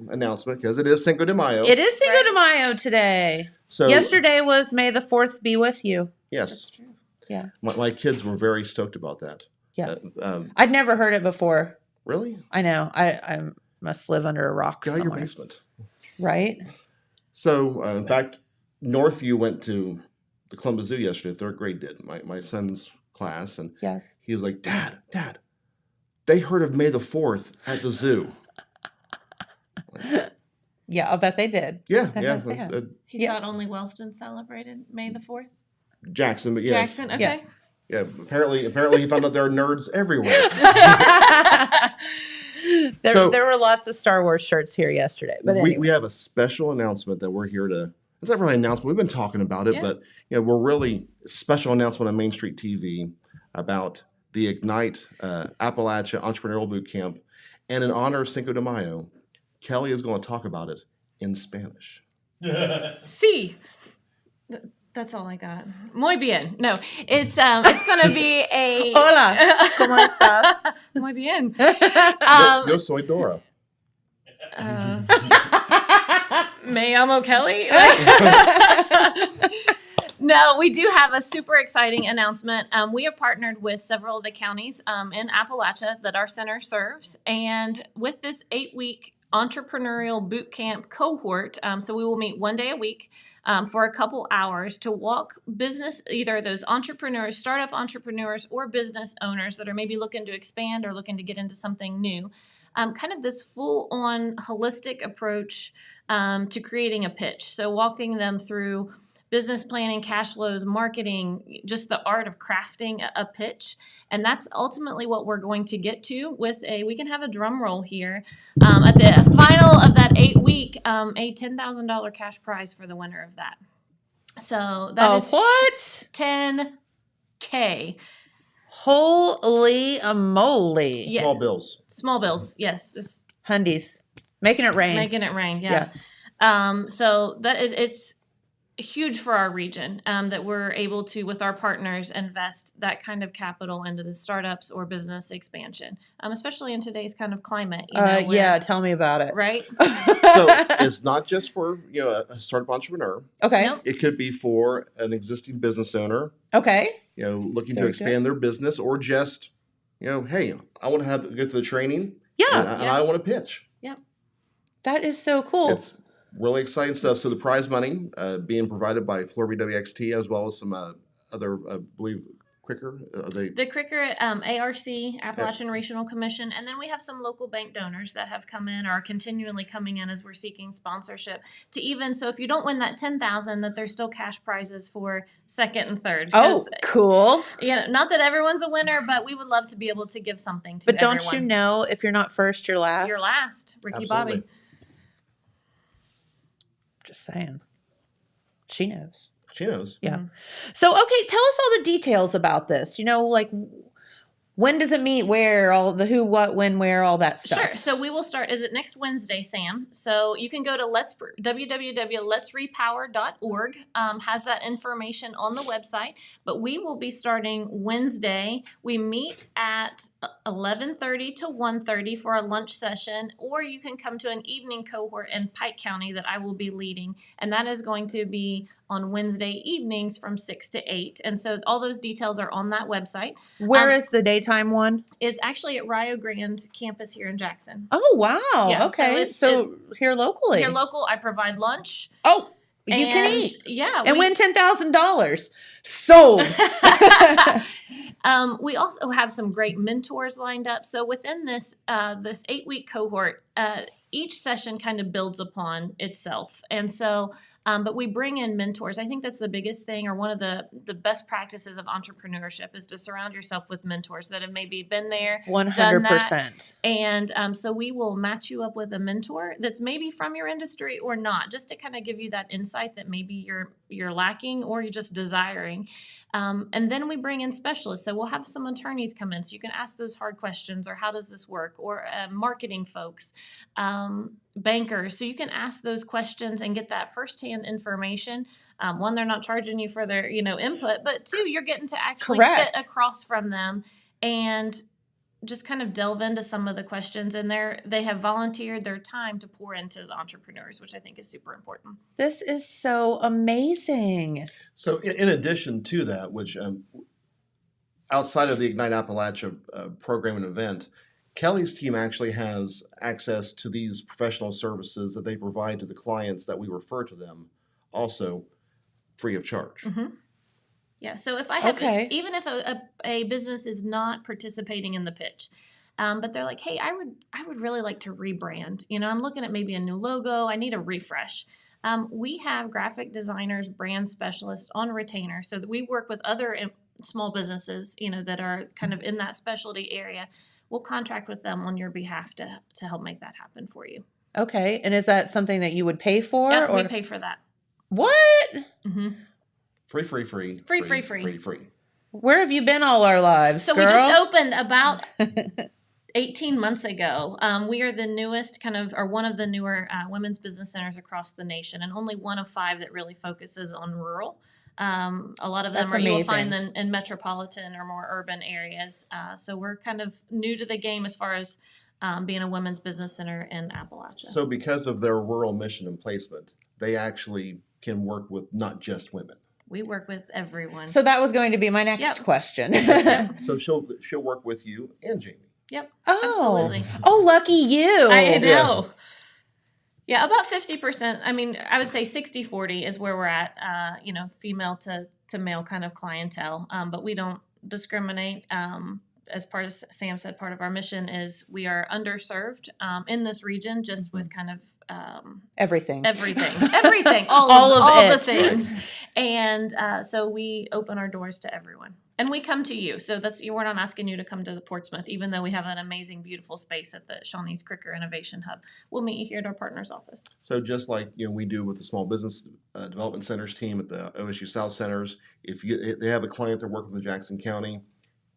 announcement because it is Cinco de Mayo. It is Cinco de Mayo today. So yesterday was May the 4th be with you. Yes. That's true. Yeah. My kids were very stoked about that. Yeah. I'd never heard it before. Really? I know. I must live under a rock Get out somewhere. your basement. Right? So, in fact, Northview went to the Columbus Zoo yesterday. 3rd grade did. My son's class. And yes. He was like, Dad, they heard of May the 4th at the zoo. Yeah, I'll bet they did. Yeah. He thought only Wellston celebrated May the 4th? Jackson, but yes. Jackson, okay. Yeah, apparently he found out there are nerds everywhere. There were lots of Star Wars shirts here yesterday. But anyway. We have a special announcement that we're here to. It's not really an announcement. We've been talking about it, but we're really special announcement on Main Street TV about the Ignite Appalachia Entrepreneurial Bootcamp, and in honor of Cinco de Mayo, Kelly is going to talk about it in Spanish. Sí. That's all I got. Muy bien. No, it's going to be a. Hola. ¿Cómo estás? Muy bien. Yo soy Dora. Me llamo Kelly. No, we do have a super exciting announcement. We have partnered with several of the counties in Appalachia that our center serves. And with this 8-week entrepreneurial boot camp cohort, so we will meet one day a week for a couple hours to walk business, either those entrepreneurs, startup entrepreneurs, or business owners that are maybe looking to expand or looking to get into something new. Kind of this full-on holistic approach to creating a pitch. So walking them through business planning, cash flows, marketing, just the art of crafting a pitch. And that's ultimately what we're going to get to with we can have a drum roll here. At the final of that 8-week, a $10,000 cash prize for the winner of that. So that is what? $10K. Holy moly. Yeah. Small bills, yes. Just Hundies. Making it rain, yeah. So that it's huge for our region that we're able to, with our partners, invest that kind of capital into the startups or business expansion, especially in today's kind of climate. Tell me about it. Right? So it's not just for a startup entrepreneur. Okay. Nope. It could be for an existing business owner. Okay. Looking to expand their business, or just hey, I want to go through the training. Yeah. And I want to pitch. Yeah. That is so cool. It's really exciting stuff. So the prize money being provided by Florby WXT, as well as some other, I believe, Cricker. The Cricker, ARC, Appalachian Regional Commission, and then we have some local bank donors that have come in or are continually coming in as we're seeking sponsorship. So if you don't win that $10,000, that there's still cash prizes for second and third. Oh, cool. Not that everyone's a winner, but we would love to be able to give something to everyone. But don't you know, if you're not first, you're last? You're last. Ricky Absolutely. Bobby. Just saying. She knows. She knows. Yeah. So, okay, tell us all the details about this. When does it meet? Where? All the who, what, when, where, all that stuff. Sure. So we will start. Is it next Wednesday, Sam? So you can go to www.letsrepower.org. Has that information on the website. But we will be starting Wednesday. We meet at 11:30 to 1:30 for a lunch session, or you can come to an evening cohort in Pike County that I will be leading, and that is going to be on Wednesday evenings from 6 to 8. And so all those details are on that website. Where is the daytime one? It's actually at Rio Grande campus here in Jackson. Oh, wow. Yeah, okay. So here locally. Here local, I provide lunch. Oh, you can eat. Yeah. And win $10,000. Sold. We also have some great mentors lined up. So within this 8-week cohort, each session kind of builds upon itself. And so, but we bring in mentors. I think that's the biggest thing, or one of the best practices of entrepreneurship, is to surround yourself with mentors that have maybe been there, 100%. done that. And so we will match you up with a mentor that's maybe from your industry or not, just to kind of give you that insight that maybe you're lacking or you're just desiring. And then we bring in specialists. So we'll have some attorneys come in so you can ask those hard questions, or how does this work, or marketing folks, bankers. So you can ask those questions and get that firsthand information. One, they're not charging you for their input, but two, you're getting to actually sit across from them and just kind of delve into some of the questions, and they have volunteered their time to pour into the entrepreneurs, which I think is super important. This is so amazing. So in addition to that, which outside of the Ignite Appalachia program and event, Kelly's team actually has access to these professional services that they provide to the clients that we refer to them, also free of charge. Mm-hmm. Yeah. So if I have, even if a business is not participating in the pitch, but they're like, hey, I would really like to rebrand. I'm looking at maybe a new logo. I need a refresh. We have graphic designers, brand specialists on retainer, so that we work with other small businesses, that are kind of in that specialty area. We'll contract with them on your behalf to help make that happen for you. Okay. And is that something that you would pay for? Yeah, we pay for that. What? Mm-hmm. Free. Free. Where have you been all our lives, So girl? we just opened about 18 months ago. We are the newest or one of the newer women's business centers across the nation, and only one of 5 that really focuses on rural. A lot of them you will find them in metropolitan or more urban areas. So we're kind of new to the game as far as being a women's business center in Appalachia. So because of their rural mission and placement, they actually can work with not just women. We work with everyone. So that was going to be my next question. So she'll work with you and Jamie. Yep. Oh, absolutely. Oh, lucky you. I know. Yeah, about 50%. I mean, I would say 60-40 is where we're at, female to male kind of clientele. But we don't discriminate. As part of Sam said, part of our mission is we are underserved in this region, just with kind of everything, all the things. And so we open our doors to everyone. And we come to you. So we're not asking you to come to the Portsmouth, even though we have an amazing, beautiful space at the Shawnee's Cricker Innovation Hub. We'll meet you here at our partner's office. So just like we do with the Small Business Development Centers team at the OSU South Centers, if they have a client they're working with Jackson County,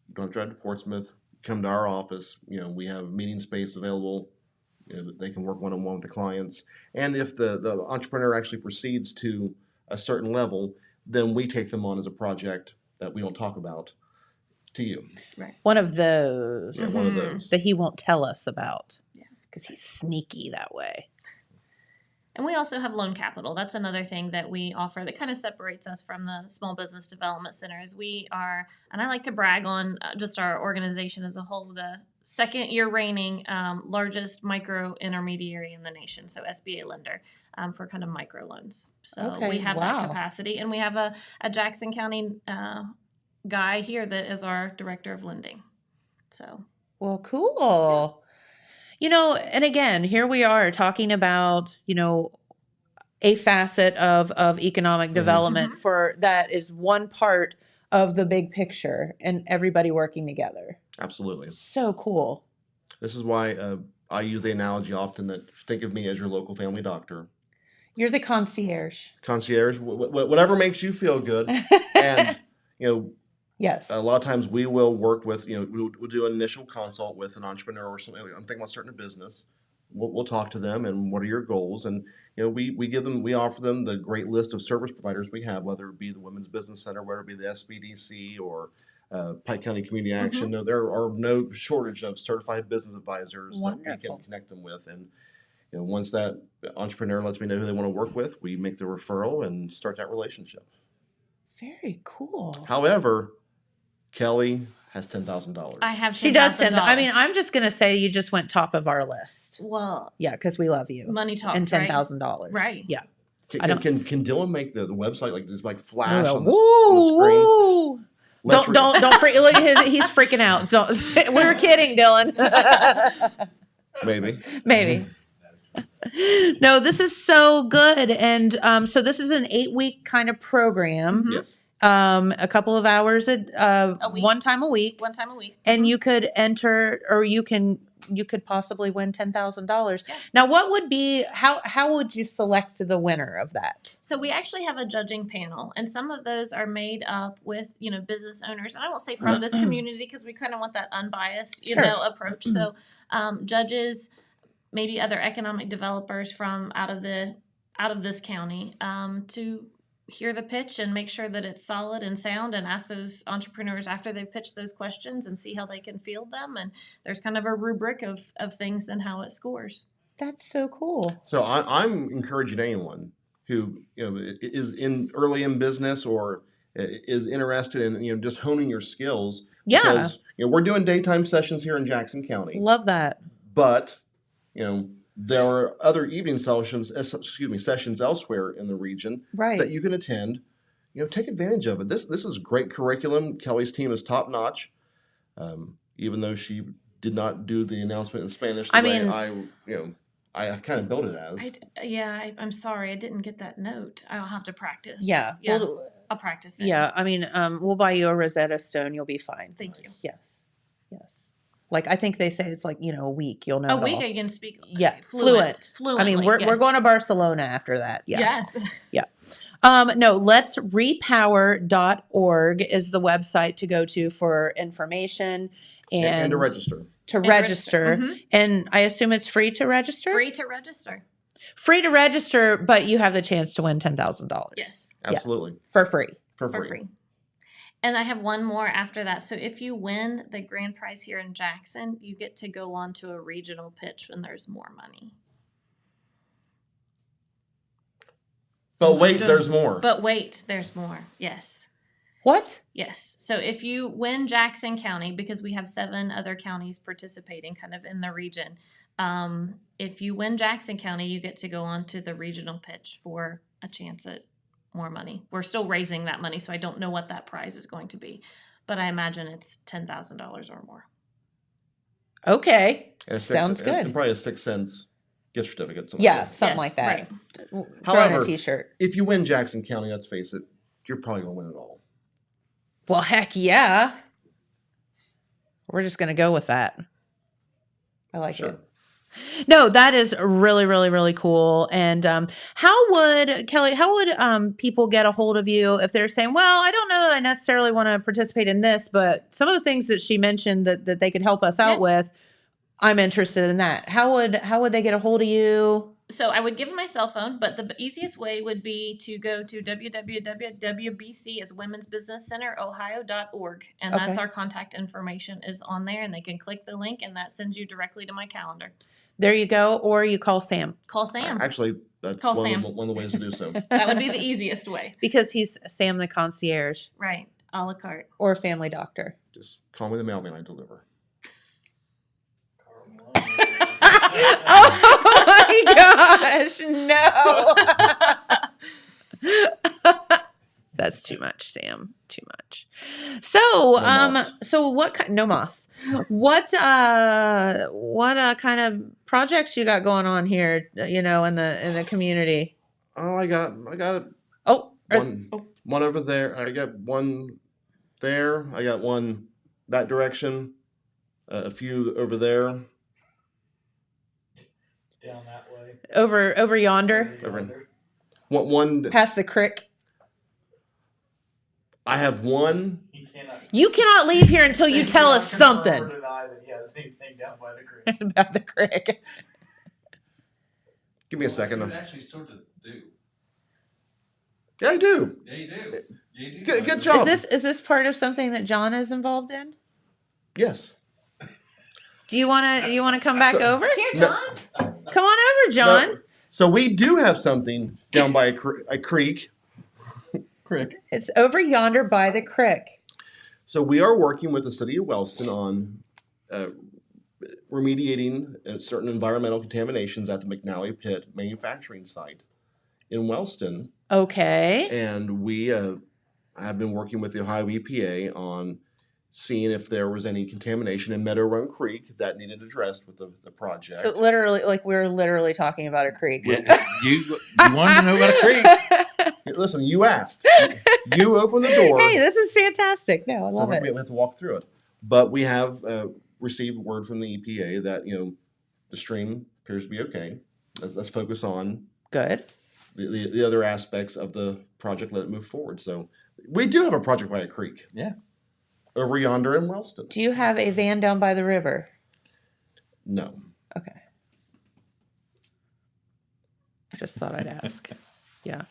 you don't drive to Portsmouth, come to our office. We have meeting space available. They can work one-on-one with the clients. And if the entrepreneur actually proceeds to a certain level, then we take them on as a project that we don't talk about to you. Right. One of those. Yeah, one of those. That he won't tell us about. Yeah. Because he's sneaky that way. And we also have loan capital. That's another thing that we offer that kind of separates us from the Small Business Development Centers. We are, and I like to brag on just our organization as a whole, the second-year reigning largest micro intermediary in the nation, so SBA lender for kind of micro loans. So we have that capacity, and we have a Jackson County guy here that is our director of lending. So well, cool. And again, here we are talking about a facet of economic development for that is one part of the big picture, and everybody working together. Absolutely. So cool. This is why I use the analogy often that think of me as your local family doctor. You're the concierge. Concierge, whatever makes you feel good. And, Yes. A lot of times we will work with, we'll do an initial consult with an entrepreneur or something. I'm thinking about starting a business. We'll talk to them and what are your goals? And, we offer them the great list of service providers we have, whether it be the Women's Business Center, whether it be the SBDC or Pike County Community Action. No, there are no shortage of certified business advisors that we can connect them with. And, once that entrepreneur lets me know who they want to work with, we make the referral and start that relationship. Very cool. However, Kelly has $10,000. I have $10,000. She does $10,000. I mean, I'm just going to say you just went top of our list. Well, yeah, because we love you. Money talks, and $10,000. Right. Yeah. Can Dylan make the website like flash on the screen? Don't freak! Look at him. He's freaking out. So we're kidding, Dylan. Maybe. No, this is so good, and so this is an 8-week kind of program. Mm-hmm. Yes. A couple of hours a week. One time a week. And you could enter, or you could possibly win $10,000. Yeah. Now, what would be how would you select the winner of that? So we actually have a judging panel, and some of those are made up with business owners, and I won't say from this community because we kind of want that unbiased approach. So judges, maybe other economic developers from out of this county to hear the pitch and make sure that it's solid and sound, and ask those entrepreneurs after they've pitched those questions and see how they can field them. And there's kind of a rubric of things and how it scores. That's so cool. So I'm encouraging anyone who is early in business or is interested in just honing your skills. Yeah. Because we're doing daytime sessions here in Jackson County. Love that. But there are other evening sessions elsewhere in the region that you can attend. Take advantage of it. This is great curriculum. Kelly's team is top notch. Even though she did not do the announcement in Spanish, I kind of built it as. I'm sorry, I didn't get that note. I'll have to practice. Yeah. I'll practice it. Yeah, I mean, we'll buy you a Rosetta Stone. You'll be fine. Thank you. Yes. Like, I think they say it's like, a week. You'll know a week all. I can speak. Fluent. I mean, we're going to Barcelona after that. Yeah. Yes. Yeah. No, let's repower.org is the website to go to for information and to register. Mm-hmm. And I assume it's free to register? Free to register. Free to register, but you have the chance to win $10,000. Yes. Absolutely. Yes. For free. For free. And I have one more after that. So if you win the grand prize here in Jackson, you get to go on to a regional pitch when there's more money. But wait, there's more. Yes. What? Yes. So if you win Jackson County, because we have 7 other counties participating kind of in the region, if you win Jackson County, you get to go on to the regional pitch for a chance at more money. We're still raising that money, so I don't know what that prize is going to be, but I imagine it's $10,000 or more. Okay. Sounds good. And probably a 6 cents gift certificate. Something like that. Right. However, a t-shirt. If you win Jackson County, let's face it, you're probably going to win it all. Well, heck yeah. We're just going to go with that. I like it. No, that is really, really, really cool. And Kelly, how would people get a hold of you if they're saying, well, I don't know that I necessarily want to participate in this, but some of the things that she mentioned that they could help us out with, I'm interested in that. How would they get a hold of you? So I would give them my cell phone, but the easiest way would be to go to www.wbc as Women's Business Center Ohio.org, and that's our contact information is on there, and they can click the link, and that sends you directly to my calendar. There you go, or you call Sam. Call Sam. Actually, that's one of the ways to do so. That would be the easiest way. Because he's Sam the concierge. Right, a la carte. Or a family doctor. Just call me the mailman, I deliver. Oh my gosh, no. That's too much, Sam. Too much. So, so what kind? No moss. What kind of projects you got going on here? In the community. Oh, I got one over there. I got one there. I got one that direction. A few over there. Down that way. Over yonder. One past the creek. I have one. You cannot leave here until you tell us something about the crick. Give me a second. You actually sort of do. Yeah, I do. Yeah, you do. You do. Good job. Is this part of something that John is involved in? Yes. Do you want to come back over? Here, John. Come on over, John. No, so we do have something down by a creek. It's over yonder by the creek. So we are working with the city of Wellston on remediating certain environmental contaminations at the McNally Pit manufacturing site in Wellston. Okay. And we have been working with the Ohio EPA on seeing if there was any contamination in Meadow Run Creek that needed addressed with the project. So literally, like we're literally talking about a creek. Yeah, you wanted to know about a creek. Listen, you asked. You opened the door. Hey, this is fantastic. No, I love it. We have to walk through it. But we have received word from the EPA that, the stream appears to be okay. Let's focus on good the other aspects of the project, let it move forward. So we do have a project by a creek. Yeah. Over yonder in Wellston. Do you have a van down by the river? No. Okay. Just thought I'd ask. Yeah.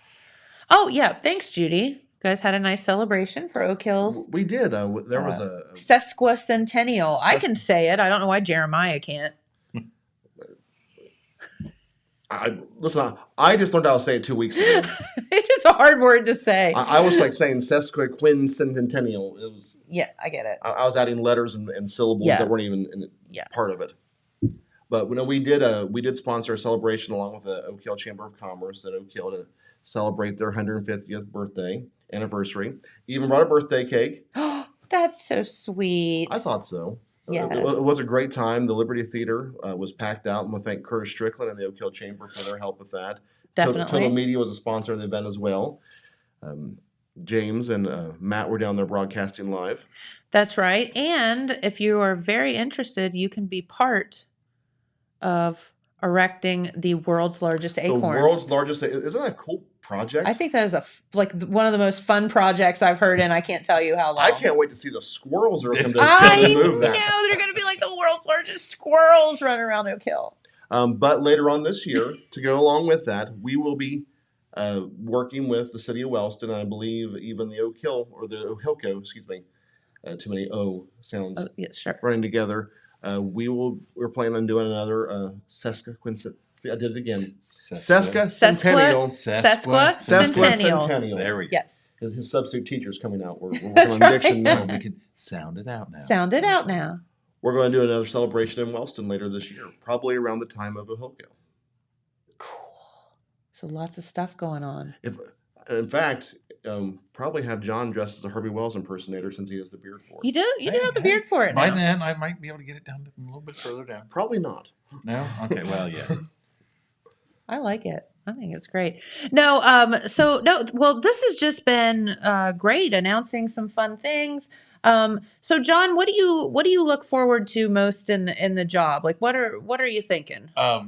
Oh, yeah. Thanks, Judy. You guys had a nice celebration for Oak Hills. We did. There was a sesquicentennial. I can say it. I don't know why Jeremiah can't. Listen, I just learned how to say it 2 weeks ago. It's just a hard word to say. I was like saying sesquicentennial. It was. Yeah, I get it. I was adding letters and syllables that weren't even part of it. But we did sponsor a celebration along with the Oak Hill Chamber of Commerce at Oak Hill to celebrate their 150th birthday anniversary. Even brought a birthday cake. That's so sweet. I thought so. Yes. It was a great time. The Liberty Theater was packed out, and we thank Curtis Strickland and the Oak Hill Chamber for their help with that. Definitely. Total Media was a sponsor of the event as well. James and Matt were down there broadcasting live. That's right. And if you are very interested, you can be part of erecting the world's largest acorn. The world's largest. Isn't that a cool project? I think that is one of the most fun projects I've heard in I can't tell you how long. I can't wait to see the squirrels that are going to move that. I know they're going to be like the world's largest squirrels running around Oak Hill. But later on this year, to go along with that, we will be working with the city of Wellston. I believe even the Oak Hill or the Ohilco, excuse me, too many O sounds running together. We're planning on doing another sesquicentennial. See, I did it again. Sesquicentennial. There we go. Yes. His substitute teacher's coming out. We're working on diction now. We can sound it out now. Sound it out now. We're going to do another celebration in Wellston later this year, probably around the time of Ohilco. Cool. So lots of stuff going on. In fact, probably have John dressed as a Herbie Wells impersonator since he has the beard for it. You do have the beard for it now. By then, I might be able to get it down a little bit further down. Probably not. No? Okay, well, yeah. I like it. I think it's great. This has just been great, announcing some fun things. So John, what do you look forward to most in the job? Like what are you thinking? I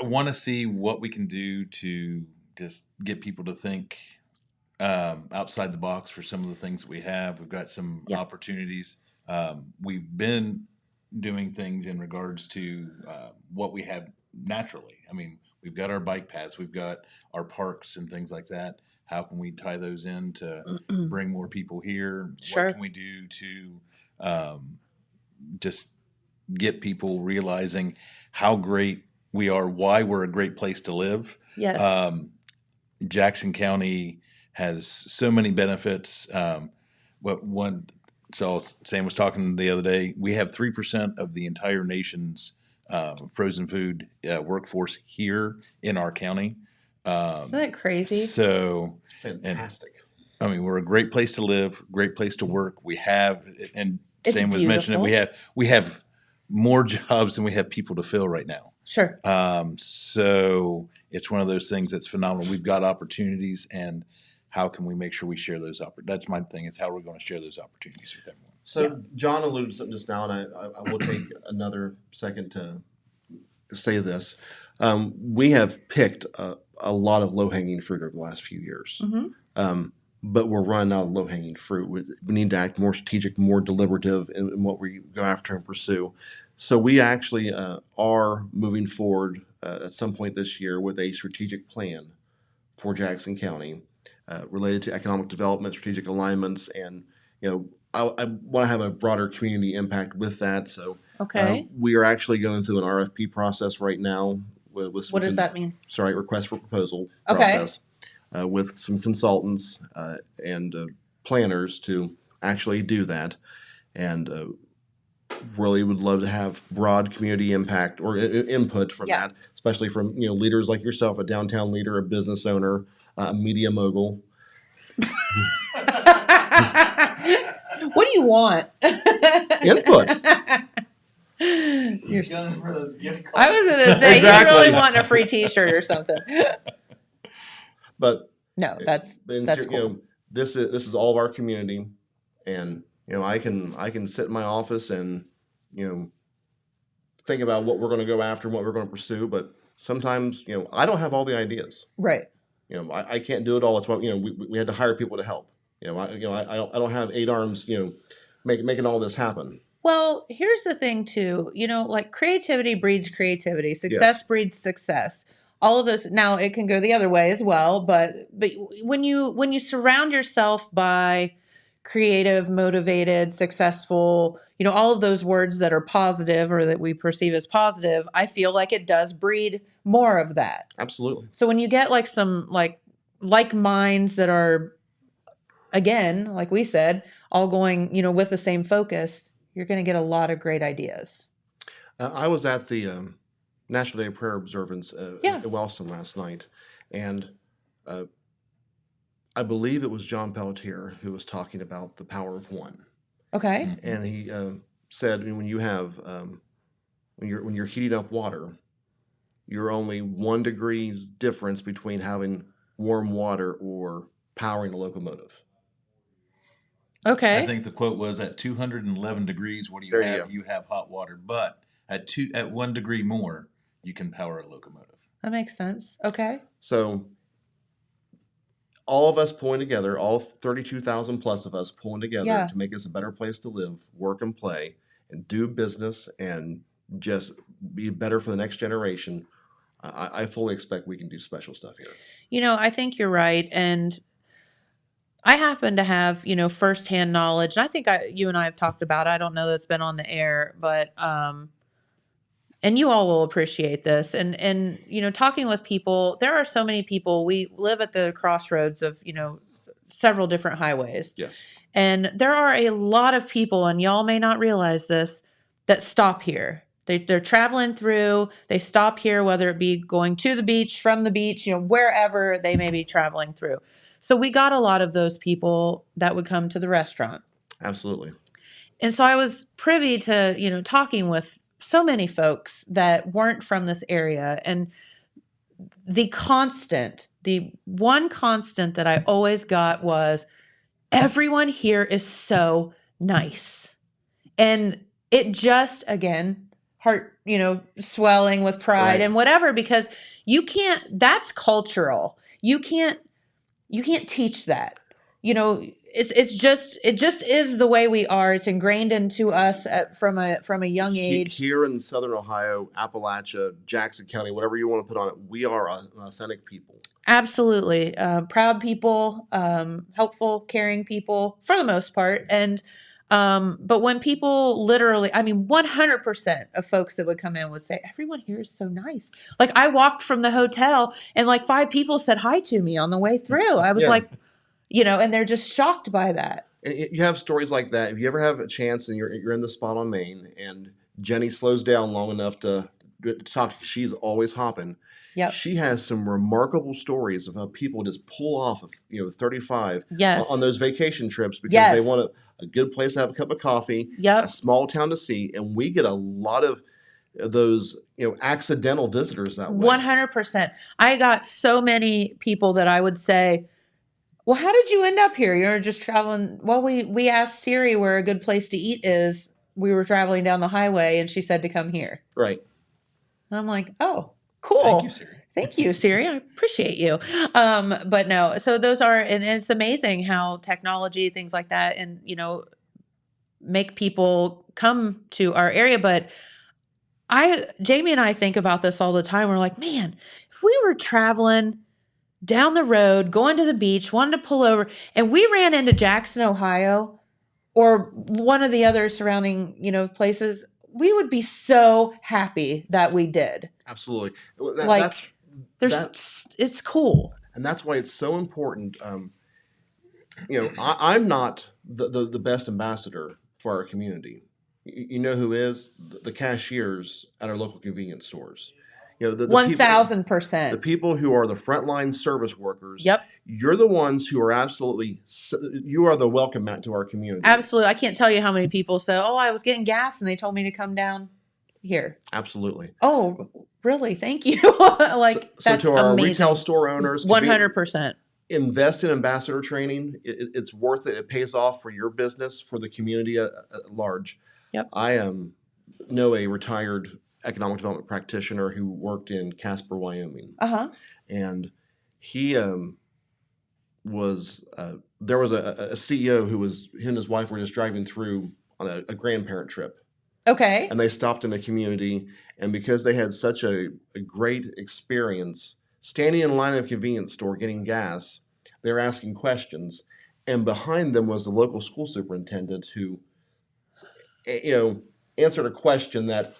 want to see what we can do to just get people to think outside the box for some of the things that we have. We've got some opportunities. We've been doing things in regards to what we have naturally. I mean, we've got our bike paths, we've got our parks and things like that. How can we tie those in to bring more people here? Sure. What can we do to just get people realizing how great we are, why we're a great place to live? Yes. Jackson County has so many benefits. So Sam was talking the other day, we have 3% of the entire nation's frozen food workforce here in our county. Isn't that crazy? So it's fantastic. We're a great place to live, great place to work. We have, and It's Sam was mentioning it, we have more jobs than we have people to fill right now. Sure. So it's one of those things that's phenomenal. We've got opportunities, and how can we make sure we share those opportunities? That's my thing, is how we're going to share those opportunities with everyone. So John alluded to something just now, and I will take another second to say this. We have picked a lot of low-hanging fruit over the last few years. Mm-hmm. but we're running out of low-hanging fruit. We need to act more strategic, more deliberative in what we go after and pursue. So we actually are moving forward at some point this year with a strategic plan for Jackson County related to economic development, strategic alignments, and I want to have a broader community impact with that. So we are actually going through an RFP process right now. What does that mean? Sorry, request for proposal process with some consultants and planners to actually do that. And really would love to have broad community impact or input from that, especially from leaders like yourself, a downtown leader, a business owner, a media mogul. What do you want? Input. You're gunning for those gift cards. I was going to say, Exactly. you really want a free T-shirt or something. But no, that's cool. This is all of our community, and I can sit in my office and think about what we're going to go after and what we're going to pursue. But sometimes I don't have all the ideas. Right. I can't do it all. That's why we had to hire people to help. I don't have 8 arms. Making all this happen. Well, here's the thing too. Like creativity breeds creativity. Success breeds success. All of those. Now it can go the other way as well. But when you surround yourself by creative, motivated, successful, all of those words that are positive or that we perceive as positive, I feel like it does breed more of that. Absolutely. So when you get like some like minds that are, again, like we said, all going, with the same focus, you're going to get a lot of great ideas. I was at the National Day of Prayer observance in Wellston last night, and I believe it was John Pelletier who was talking about the power of one. Okay. And he said, when you have when you're heating up water, you're only 1 degree difference between having warm water or powering a locomotive. Okay. I think the quote was at 211 degrees. What do you have? You have hot water, but at 1 degree more, you can power a locomotive. That makes sense. Okay. So all of us pulling together, all 32,000 plus of us pulling together to make us a better place to live, work, and play, and do business, and just be better for the next generation. I fully expect we can do special stuff here. I think you're right. And I happen to have, firsthand knowledge. And I think you and I have talked about it. I don't know that it's been on the air, but, and you all will appreciate this. And, talking with people, there are so many people. We live at the crossroads of, several different highways. Yes. And there are a lot of people, and y'all may not realize this, that stop here. They're traveling through, they stop here, whether it be going to the beach, from the beach, wherever they may be traveling through. So we got a lot of those people that would come to the restaurant. Absolutely. And so I was privy to, talking with so many folks that weren't from this area. And the one constant that I always got was, everyone here is so nice. And it just, again, heart, swelling with pride and whatever, because that's cultural. You can't teach that. It just is the way we are. It's ingrained into us from a young age. Here in Southern Ohio, Appalachia, Jackson County, whatever you want to put on it, we are an authentic people. Absolutely. Proud people, helpful, caring people for the most part. And but when people literally, 100% of folks that would come in would say, everyone here is so nice. Like I walked from the hotel and like 5 people said hi to me on the way through. I was like, and they're just shocked by that. And you have stories like that. If you ever have a chance and you're in the spot on Main and Jenny slows down long enough to talk, she's always hopping. Yep. She has some remarkable stories of how people just pull off of 35 on those vacation trips because they want a good place to have a cup of coffee, a small town to see, and we get a lot of those accidental visitors that way. 100%. I got so many people that I would say, well, how did you end up here? You're just traveling. Well, we asked Siri where a good place to eat is. We were traveling down the highway and she said to come here. Right. And I'm like, oh, Cool. Thank you, Siri. Thank you, Siri. I appreciate you. But no, so those are, and it's amazing how technology, things like that, and, make people come to our area. But Jamie and I think about this all the time. We're like, man, if we were traveling down the road, going to the beach, wanted to pull over, and we ran into Jackson, Ohio, or one of the other surrounding, places, we would be so happy that we did. Absolutely. It's cool. And that's why it's so important. I'm not the best ambassador for our community. You know who is? The cashiers at our local convenience stores. 1,000%. The people who are the frontline service workers. Yep. You're the ones who are you are the welcome mat to our community. Absolutely. I can't tell you how many people say, oh, I was getting gas and they told me to come down here. Absolutely. Oh, really? Thank you. So to our retail store owners, 100%. Invest in ambassador training. It's worth it. It pays off for your business, for the community at large. Yep. I know a retired economic development practitioner who worked in Casper, Wyoming. And he was there was a CEO who he and his wife were just driving through on a grandparent trip. Okay. And they stopped in a community, and because they had such a great experience standing in line at a convenience store getting gas, they were asking questions, and behind them was the local school superintendent who, answered a question that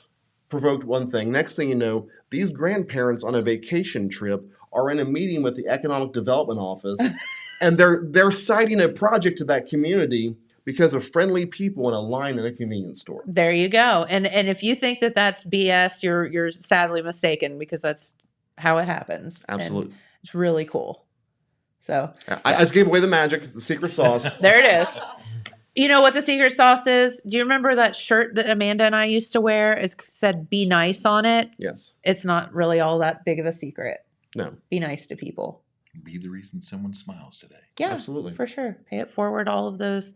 provoked one thing. Next thing you know, these grandparents on a vacation trip are in a meeting with the economic development office, and they're citing a project to that community because of friendly people in a line in a convenience store. There you go. And if you think that that's BS, you're sadly mistaken, because that's how it happens. Absolutely. And it's really cool. So I just gave away the magic, the secret sauce. There it is. You know what the secret sauce is? Do you remember that shirt that Amanda and I used to wear? It said "Be nice" on it. Yes. It's not really all that big of a secret. No. Be nice to people. Be the reason someone smiles today. Yeah, absolutely. For sure. Pay it forward. All of those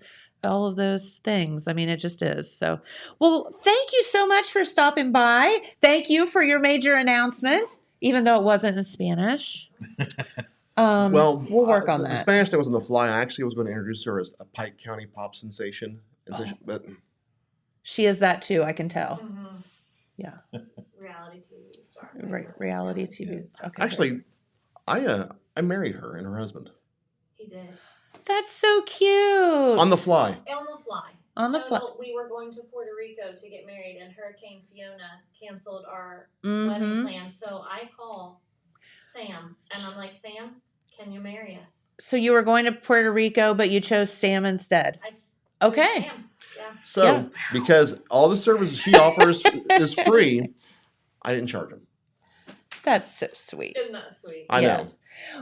things. I mean, it just is. So, well, thank you so much for stopping by. Thank you for your major announcement, even though it wasn't in Spanish. We'll work on that. The Spanish thing was on the fly. I actually was going to introduce her as a Pike County pop sensation. But she is that too, I can tell. Mm-hmm. Yeah. Reality TV star. Right. Reality TV. Okay. Actually, I married her and her husband. He did. That's so cute. On the fly. On the fly. We were going to Puerto Rico to get married, and Hurricane Fiona canceled our wedding plans. So I call Sam, and I'm like, Sam, can you marry us? So you were going to Puerto Rico, but you chose Sam instead. Okay. Sam. Yeah. So because all the services she offers is free, I didn't charge them. That's so sweet. Isn't that sweet? I know.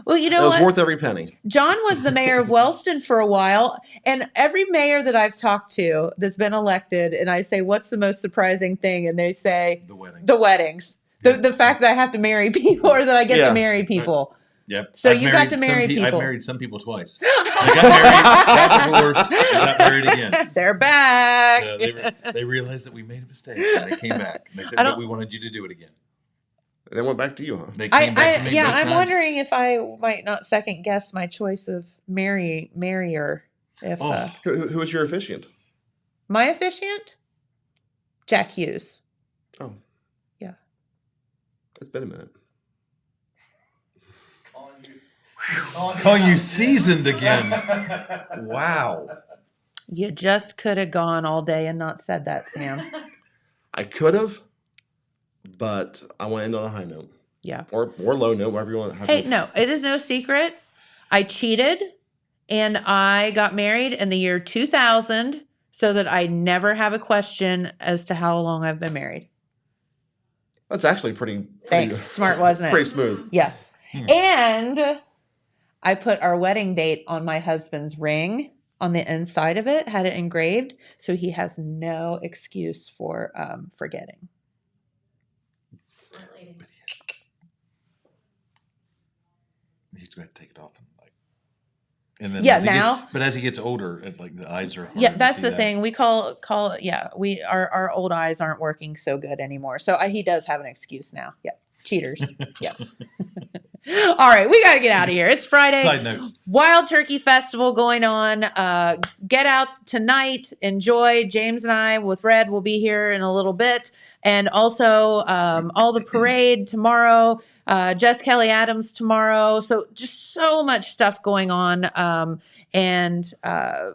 Well, you know it was what? worth every penny. John was the mayor of Wellston for a while, and every mayor that I've talked to that's been elected, and I say, what's the most surprising thing? And they say, the weddings. The fact that I have to marry people, or that I get to marry people. Yep. So you got to marry people. I've married some people twice. They got married, got divorced, they got married again. They're back. So they realized that we made a mistake, and they came back. And they said, but we wanted you to do it again. They went back to you, huh? They came back to me both I'm times. wondering if I might not second guess my choice of marrier. If who was your officiant? My officiant? Jack Hughes. Oh. Yeah. It's been a minute. Calling you seasoned again. Wow. You just could have gone all day and not said that, Sam. I could have, but I want to end on a high note. Yeah. Or low note, whatever you want. Hey, no, it is no secret. I cheated and I got married in the year 2000 so that I never have a question as to how long I've been married. That's actually pretty Thanks. Smart, wasn't it? Pretty smooth. Yeah. And I put our wedding date on my husband's ring on the inside of it, had it engraved, so he has no excuse for forgetting. He's going to take it off and then but as he gets older, it's like the eyes are harder. Yeah, that's the thing. We call our old eyes aren't working so good anymore. So he does have an excuse now. Yeah. Cheaters. Yep. All right, we got to get out of here. It's Friday. Side notes. Wild Turkey Festival going on. Get out tonight. Enjoy. James and I with Red will be here in a little bit. And also all the parade tomorrow. Jess Kelli Adams tomorrow. So just so much stuff going on. And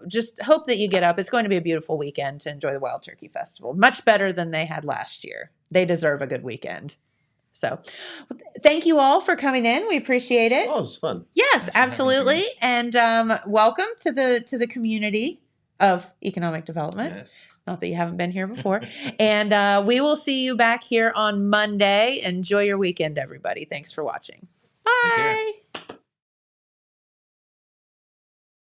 just hope that you get up. It's going to be a beautiful weekend to enjoy the Wild Turkey Festival. Much better than they had last year. They deserve a good weekend. So thank you all for coming in. We appreciate it. Oh, it was fun. Yes, absolutely. And welcome to the community of economic development. Yes. Not that you haven't been here before. And we will see you back here on Monday. Enjoy your weekend, everybody. Thanks for watching. Bye.